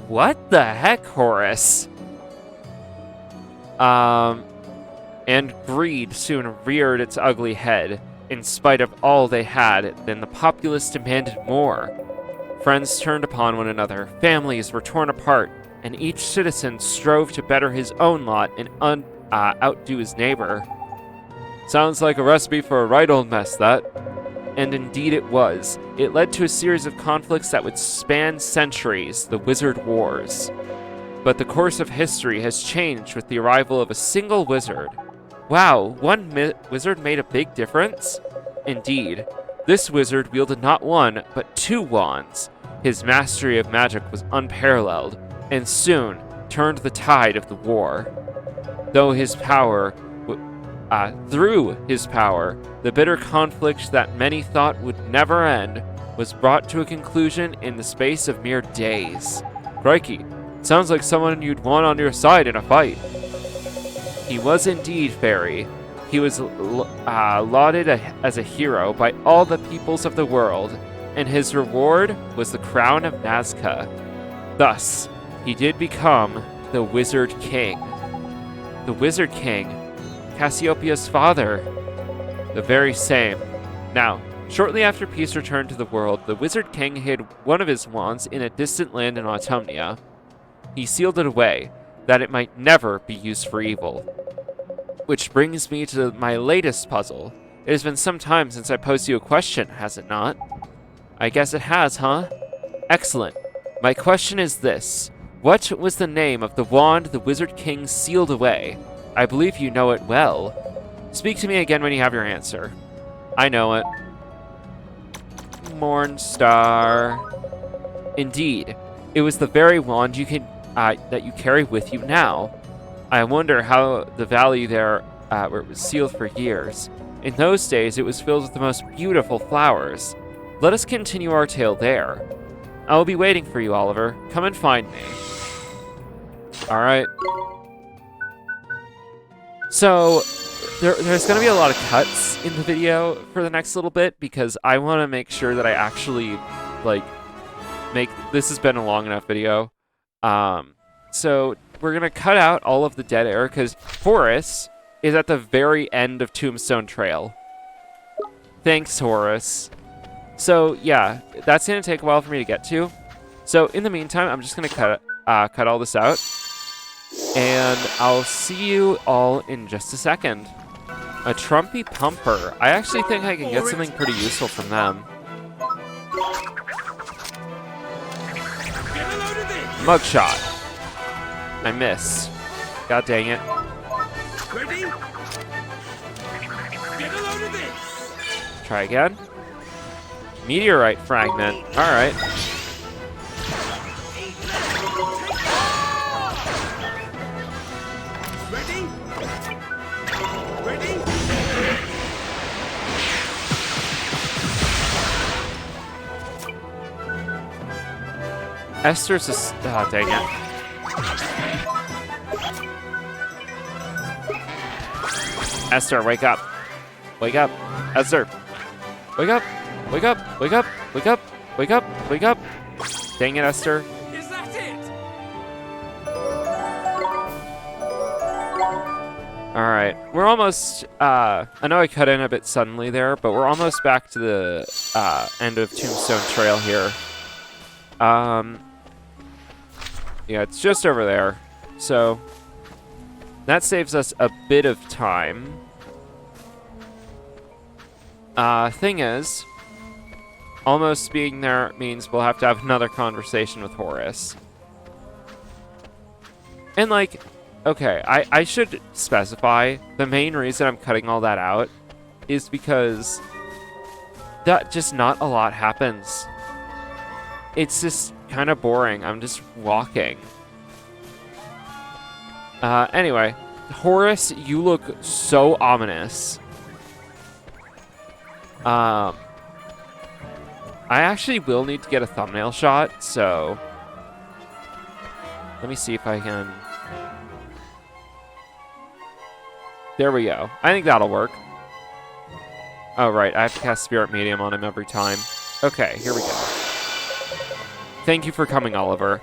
what the heck, Horace? And greed soon reared its ugly head. In spite of all they had, then the populace demanded more. Friends turned upon one another, families were torn apart, and each citizen strove to better his own lot and outdo his neighbor. Sounds like a recipe for a right old mess, that. And indeed it was. It led to a series of conflicts that would span centuries, the Wizard Wars. But the course of history has changed with the arrival of a single wizard. Wow, one wizard made a big difference? Indeed. This wizard wielded not one, but 2 wands. His mastery of magic was unparalleled, and soon turned the tide of the war. Through his power, the bitter conflict that many thought would never end was brought to a conclusion in the space of mere days. Crikey, sounds like someone you'd want on your side in a fight. He was indeed, Fairy. He was lauded as a hero by all the peoples of the world, and his reward was the crown of Nazca. Thus, he did become the Wizard King. The Wizard King, Cassiopeia's father. The very same. Now, shortly after peace returned to the world, the Wizard King hid one of his wands in a distant land in Autumnia. He sealed it away, that it might never be used for evil. Which brings me to my latest puzzle. It has been some time since I posed you a question, has it not? I guess it has, huh? Excellent. My question is this. What was the name of the wand the Wizard King sealed away? I believe you know it well. Speak to me again when you have your answer. I know it. Mornstar. Indeed. It was the very wand that you carry with you now. I wonder how the valley there, where it was sealed for years. In those days, it was filled with the most beautiful flowers. Let us continue our tale there. I will be waiting for you, Oliver. Come and find me. Alright. So, there's going to be a lot of cuts in the video for the next little bit, because I want to make sure that I actually, this has been a long enough video. So we're going to cut out all of the dead air, because Horace is at the very end of Tombstone Trail. Thanks, Horace. So, yeah, that's going to take a while for me to get to. So, in the meantime, I'm just going to cut all this out. And I'll see you all in just a second. A Trumpy Pumper. I actually think I can get something pretty useful from them. Mugshot. I miss. God dang it. Ready? Get a load of this. Try again. Meteorite Fragment. Alright. Ready? Ready? Esther's just... Oh, dang it. Esther, wake up. Wake up. Esther. Wake up. Wake up. Wake up. Wake up. Wake up. Wake up. Dang it, Esther. Is that it? Alright. We're almost... I know I cut in a bit suddenly there, but we're almost back to the end of Tombstone Trail here. Yeah, it's just over there. So, that saves us a bit of time. Thing is, almost being there means we'll have to have another conversation with Horace. And, Okay, I should specify the main reason I'm cutting all that out is because that just not a lot happens. It's just kind of boring. I'm just walking. Anyway, Horace, you look so ominous. I actually will need to get a thumbnail shot, so let me see if I can. There we go. I think that'll work. Oh, right. I have to cast Spirit Medium on him every time. Okay, here we go. Thank you for coming, Oliver.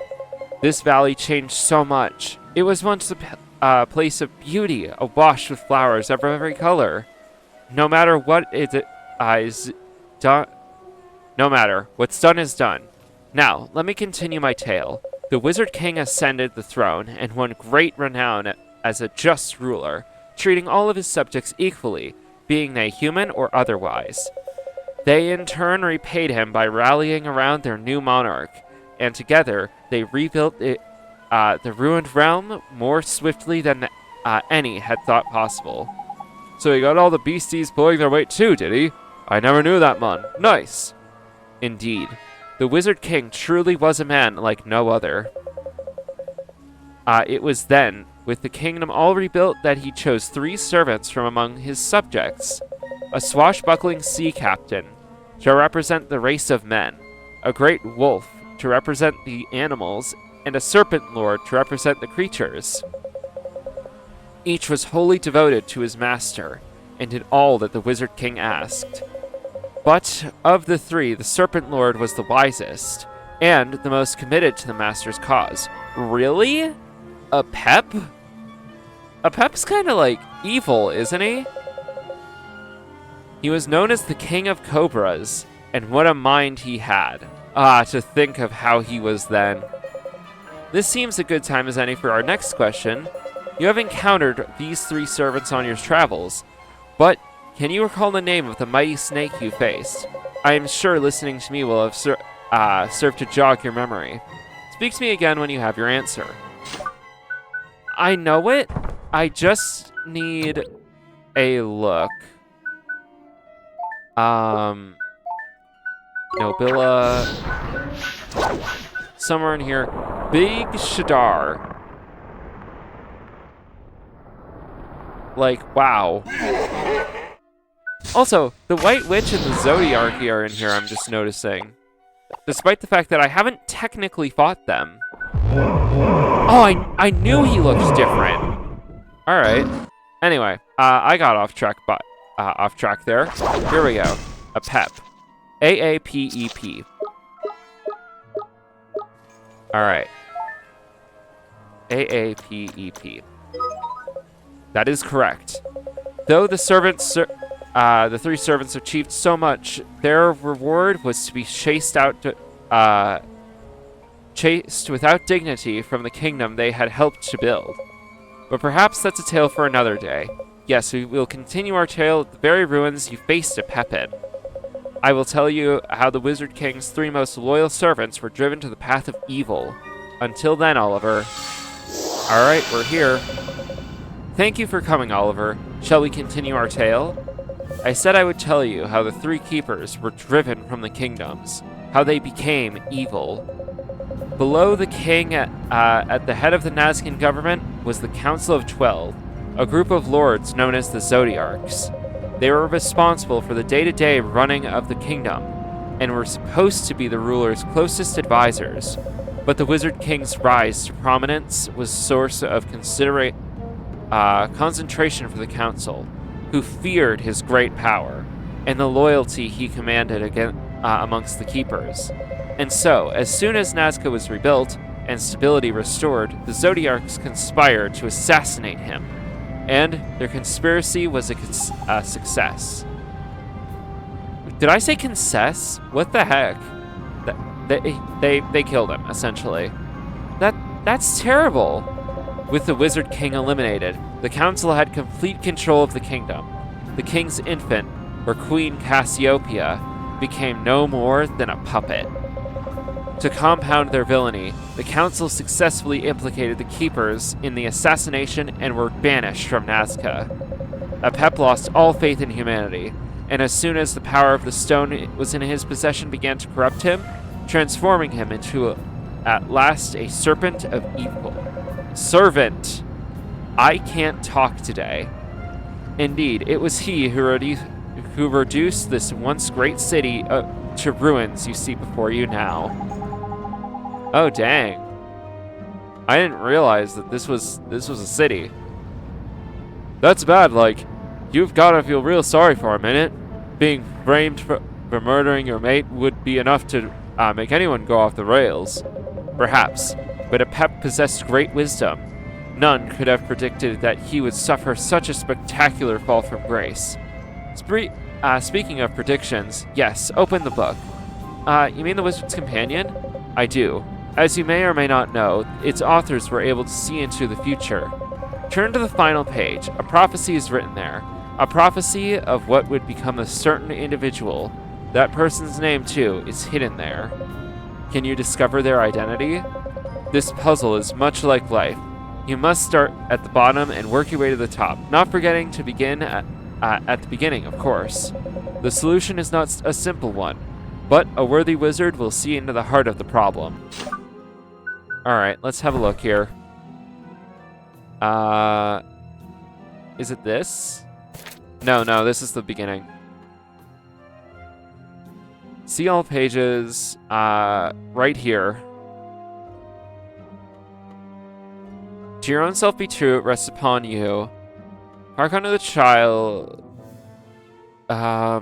This valley changed so much. It was once a place of beauty, awash with flowers of every color. No matter what is done, no matter what's done is done. Now, let me continue my tale. The Wizard King ascended the throne and won great renown as a just ruler, treating all of his subjects equally, being they human or otherwise. They in turn repaid him by rallying around their new monarch, and together they rebuilt the ruined realm more swiftly than any had thought possible. So he got all the beasties pulling their weight too, did he? I never knew that, man. Nice. Indeed, the Wizard King truly was a man like no other. It was then, with the kingdom all rebuilt, that he chose 3 servants from among his subjects. A swashbuckling sea captain, to represent the race of men, a great wolf, to represent the animals, and a serpent lord, to represent the creatures. Each was wholly devoted to his master, and did all that the Wizard King asked. But of the 3, the serpent lord was the wisest, and the most committed to the master's cause. Really? A pep? A pep's kind of like evil, isn't he? He was known as the King of Cobras, and what a mind he had. Ah, to think of how he was then. This seems a good time as any for our next question. You have encountered these 3 servants on your travels, but can you recall the name of the mighty snake you faced? I am sure listening to me will have served to jog your memory. Speak to me again when you have your answer. I know it. I just need a look. Nobila. Somewhere in here. Big Shadar. Like, wow. Also, the White Witch and the Zodiarchy are in here, I'm just noticing. Despite the fact that I haven't technically fought them. Oh, I knew he looked different. Alright. Anyway, I got off track there. Here we go. A pep. AAPEP. Alright. AAPEP. That is correct. Though the 3 servants achieved so much, their reward was to be chased without dignity from the kingdom they had helped to build. But perhaps that's a tale for another day. Yes, we will continue our tale at the very ruins you faced a pep in. I will tell you how the Wizard King's 3 most loyal servants were driven to the path of evil. Until then, Oliver. Alright, we're here. Thank you for coming, Oliver. Shall we continue our tale? I said I would tell you how the 3 keepers were driven from the kingdoms, how they became evil. Below the king, at the head of the Nazcan government, was the Council of 12, a group of lords known as the Zodiarchs. They were responsible for the day-to-day running of the kingdom, and were supposed to be the ruler's closest advisors. But the Wizard King's rise to prominence was a source of concentration for the council, who feared his great power, and the loyalty he commanded amongst the keepers. And so, as soon as Nazca was rebuilt and stability restored, the Zodiarchs conspired to assassinate him, and their conspiracy was a success. Did I say concess? What the heck? They killed him, essentially. That's terrible. With the Wizard King eliminated, the council had complete control of the kingdom. The king's infant, or Queen Cassiopeia, became no more than a puppet. To compound their villainy, the council successfully implicated the Keepers in the assassination and were banished from Nazca. Apep lost all faith in humanity, and as soon as the power of the stone was in his possession began to corrupt him, transforming him into, at last, a serpent of evil. Servant! I can't talk today. Indeed, it was he who reduced this once great city to ruins you see before you now. Oh, dang. I didn't realize that this was a city. That's bad, like, you've gotta feel real sorry for a minute. Being framed for murdering your mate would be enough to make anyone go off the rails. Perhaps, but Apep possessed great wisdom. None could have predicted that he would suffer such a spectacular fall from grace. Speaking of predictions, yes, open the book. You mean the Wizard's Companion? I do. As you may or may not know, its authors were able to see into the future. Turn to the final page. A prophecy is written there. A prophecy of what would become a certain individual. That person's name, too, is hidden there. Can you discover their identity? This puzzle is much like life. You must start at the bottom and work your way to the top, not forgetting to begin at the beginning, of course. The solution is not a simple one, but a worthy wizard will see into the heart of the problem. Alright, let's have a look here. Is it this? No, this is the beginning. See all pages, right here. To your own self be true, it rests upon you. Hark unto the child. High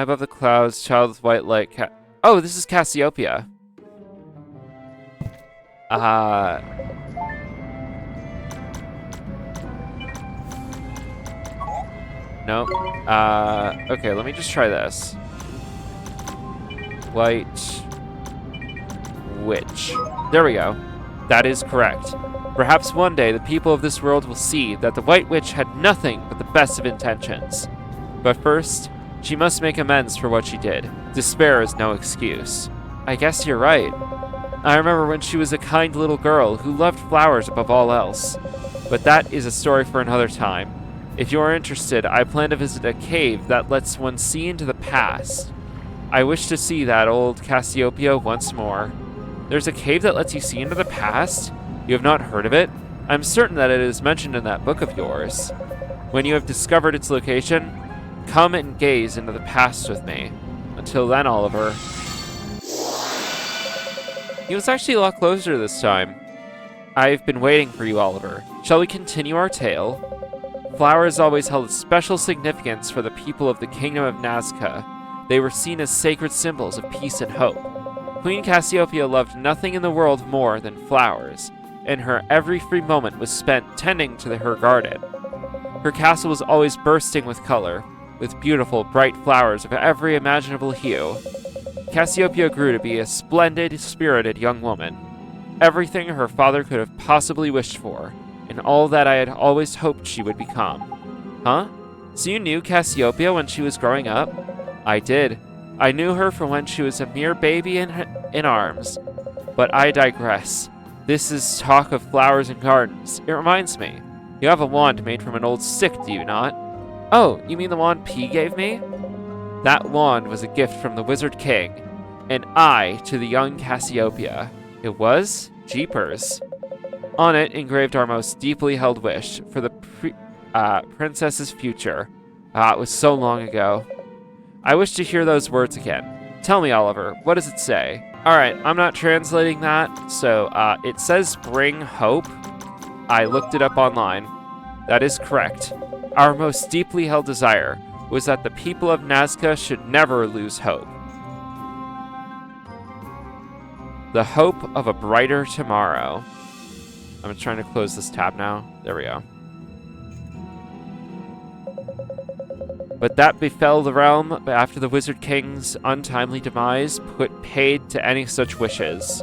above the clouds, child with white light. Oh, this is Cassiopeia. Nope. Okay, let me just try this. White witch. There we go. That is correct. Perhaps one day the people of this world will see that the White Witch had nothing but the best of intentions. But first, she must make amends for what she did. Despair is no excuse. I guess you're right. I remember when she was a kind little girl who loved flowers above all else. But that is a story for another time. If you are interested, I plan to visit a cave that lets one see into the past. I wish to see that old Cassiopeia once more. There's a cave that lets you see into the past? You have not heard of it? I'm certain that it is mentioned in that book of yours. When you have discovered its location, come and gaze into the past with me. Until then, Oliver. He was actually a lot closer this time. I've been waiting for you, Oliver. Shall we continue our tale? Flowers always held a special significance for the people of the Kingdom of Nazca. They were seen as sacred symbols of peace and hope. Queen Cassiopeia loved nothing in the world more than flowers, and her every free moment was spent tending to her garden. Her castle was always bursting with color, with beautiful, bright flowers of every imaginable hue. Cassiopeia grew to be a splendid, spirited young woman. Everything her father could have possibly wished for, and all that I had always hoped she would become. Huh? So you knew Cassiopeia when she was growing up? I did. I knew her from when she was a mere baby in arms. But I digress. This is talk of flowers and gardens. It reminds me. You have a wand made from an old stick, do you not? Oh, you mean the wand P gave me? That wand was a gift from the Wizard King, and I to the young Cassiopeia. It was? Jeepers. On it, engraved our most deeply held wish for the princess's future. It was so long ago. I wish to hear those words again. Tell me, Oliver, what does it say? Alright, I'm not translating that, so it says bring hope. I looked it up online. That is correct. Our most deeply held desire was that the people of Nazca should never lose hope. The hope of a brighter tomorrow. I'm trying to close this tab now. There we go. But that befell the realm after the Wizard King's untimely demise put paid to any such wishes.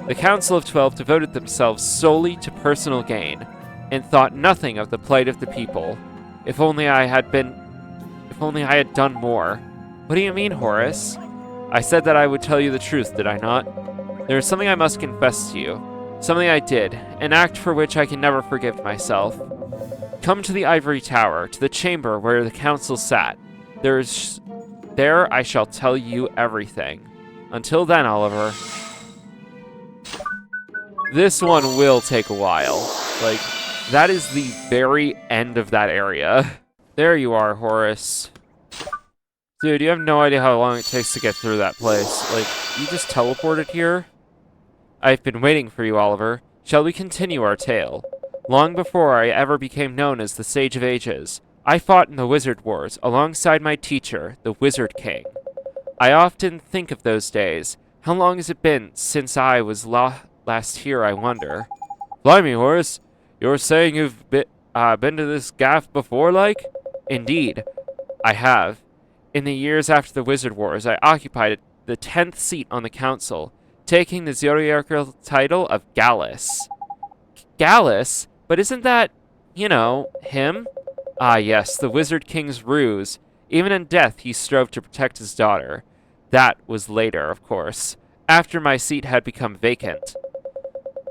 The Council of 12 devoted themselves solely to personal gain, and thought nothing of the plight of the people. If only If only I had done more. What do you mean, Horace? I said that I would tell you the truth, did I not? There is something I must confess to you. Something I did, an act for which I can never forgive myself. Come to the ivory tower, to the chamber where the council sat. There I shall tell you everything. Until then, Oliver. This one will take a while. Like, that is the very end of that area. There you are, Horace. Dude, you have no idea how long it takes to get through that place. Like, you just teleported here? I've been waiting for you, Oliver. Shall we continue our tale? Long before I ever became known as the Sage of Ages, I fought in the Wizard Wars alongside my teacher, the Wizard King. I often think of those days. How long has it been since I was last here, I wonder? Blimey, Horace. You're saying you've been to this gaff before, like? Indeed, I have. In the years after the Wizard Wars, I occupied the 10th seat on the council, taking the zodiacal title of Gallus. Gallus? But isn't that, you know, him? Ah, yes, the Wizard King's ruse. Even in death, he strove to protect his daughter. That was later, of course, after my seat had become vacant.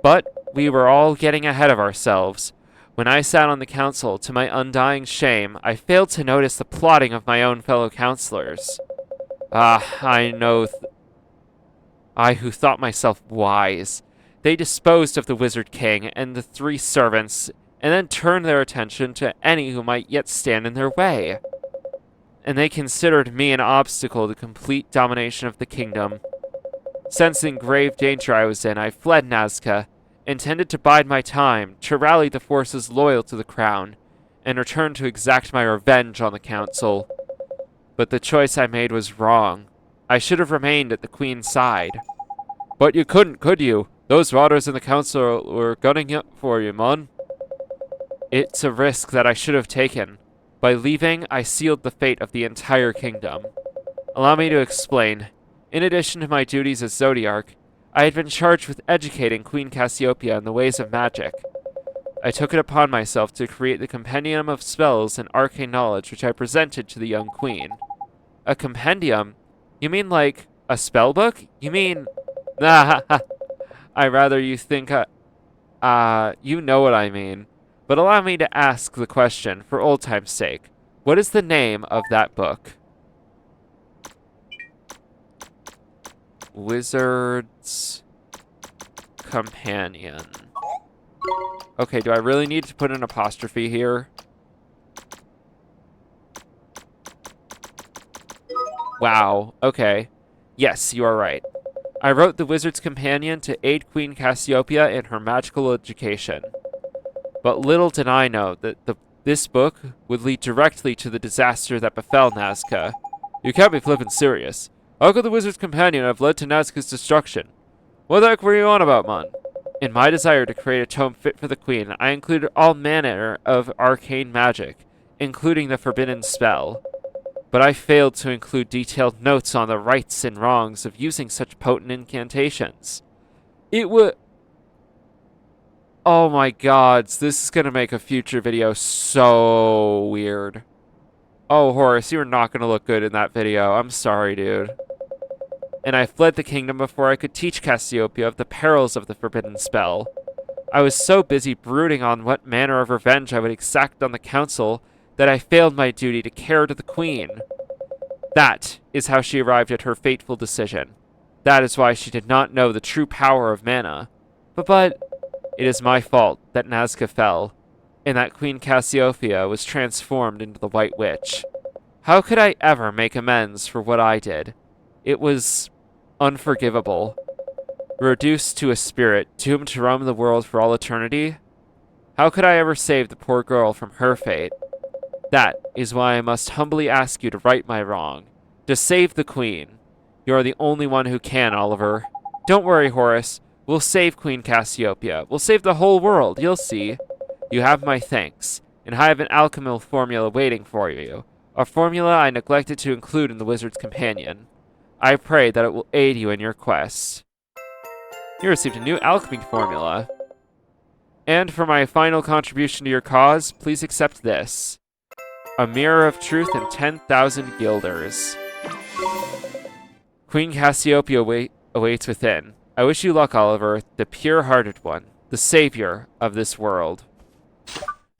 But we were all getting ahead of ourselves. When I sat on the council, to my undying shame, I failed to notice the plotting of my own fellow councilors. I know I who thought myself wise. They disposed of the Wizard King and the 3 servants, and then turned their attention to any who might yet stand in their way. And they considered me an obstacle to complete domination of the kingdom. Sensing grave danger I was in, I fled Nazca, intended to bide my time, to rally the forces loyal to the crown, and return to exact my revenge on the council. But the choice I made was wrong. I should have remained at the Queen's side. But you couldn't, could you? Those rotters in the council were gunning up for you, mon. It's a risk that I should have taken. By leaving, I sealed the fate of the entire kingdom. Allow me to explain. In addition to my duties as Zodiarch, I had been charged with educating Queen Cassiopeia in the ways of magic. I took it upon myself to create the compendium of spells and arcane knowledge which I presented to the young queen. A compendium? You mean like a spell book? You mean... I rather you think you know what I mean. But allow me to ask the question for old time's sake. What is the name of that book? Wizard's Companion. Okay, do I really need to put an apostrophe here? Wow, okay. Yes, you are right. I wrote the Wizard's Companion to aid Queen Cassiopeia in her magical education. But little did I know that this book would lead directly to the disaster that befell Nazca. You can't be flippin' serious. How could the Wizard's Companion have led to Nazca's destruction? What the heck were you on about, man? In my desire to create a tome fit for the Queen, I included all manner of arcane magic, including the forbidden spell. But I failed to include detailed notes on the rights and wrongs of using such potent incantations. It would... Oh my gods, this is gonna make a future video so weird. Oh, Horace, you're not gonna look good in that video. I'm sorry, dude. And I fled the kingdom before I could teach Cassiopeia of the perils of the forbidden spell. I was so busy brooding on what manner of revenge I would exact on the council that I failed my duty to care to the Queen. That is how she arrived at her fateful decision. That is why she did not know the true power of mana. But it is my fault that Nazca fell, and that Queen Cassiopeia was transformed into the White Witch. How could I ever make amends for what I did? It was unforgivable. Reduced to a spirit, doomed to roam the world for all eternity? How could I ever save the poor girl from her fate? That is why I must humbly ask you to right my wrong, to save the Queen. You are the only one who can, Oliver. Don't worry, Horace. We'll save Queen Cassiopeia. We'll save the whole world, you'll see. You have my thanks, and I have an alchemical formula waiting for you, a formula I neglected to include in the Wizard's Companion. I pray that it will aid you in your quest. You received a new alchemy formula. And for my final contribution to your cause, please accept this. a mirror of truth, and 10,000 guilders. Queen Cassiopeia awaits within. I wish you luck, Oliver, the pure-hearted one, the savior of this world.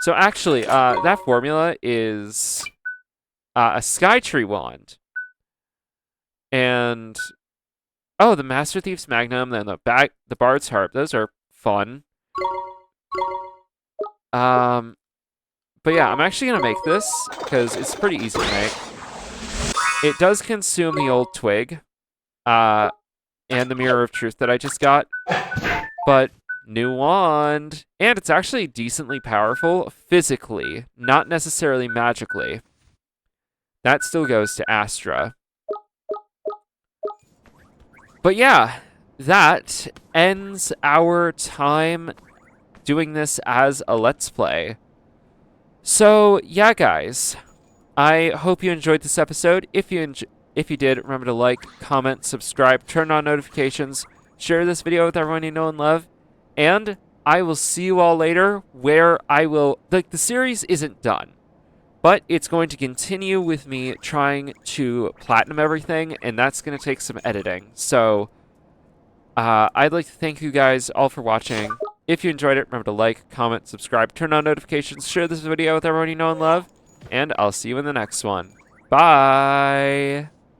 So actually, that formula is a Skytree wand. And, oh, the Master Thief's Magnum and the Bard's Harp. Those are fun. But yeah, I'm actually going to make this because it's pretty easy to make. It does consume the old twig and the Mirror of Truth that I just got. But new wand. And it's actually decently powerful physically, not necessarily magically. That still goes to Astra. But yeah, that ends our time doing this as a Let's Play. So, yeah, guys, I hope you enjoyed this episode. If you did, remember to like, comment, subscribe, turn on notifications, share this video with everyone you know and love, and I will see you all later, where I will... the series isn't done, but it's going to continue with me trying to platinum everything, and that's going to take some editing. So, I'd like to thank you guys all for watching. If you enjoyed it, remember to like, comment, subscribe, turn on notifications, share this video with everyone you know and love, and I'll see you in the next one. Bye!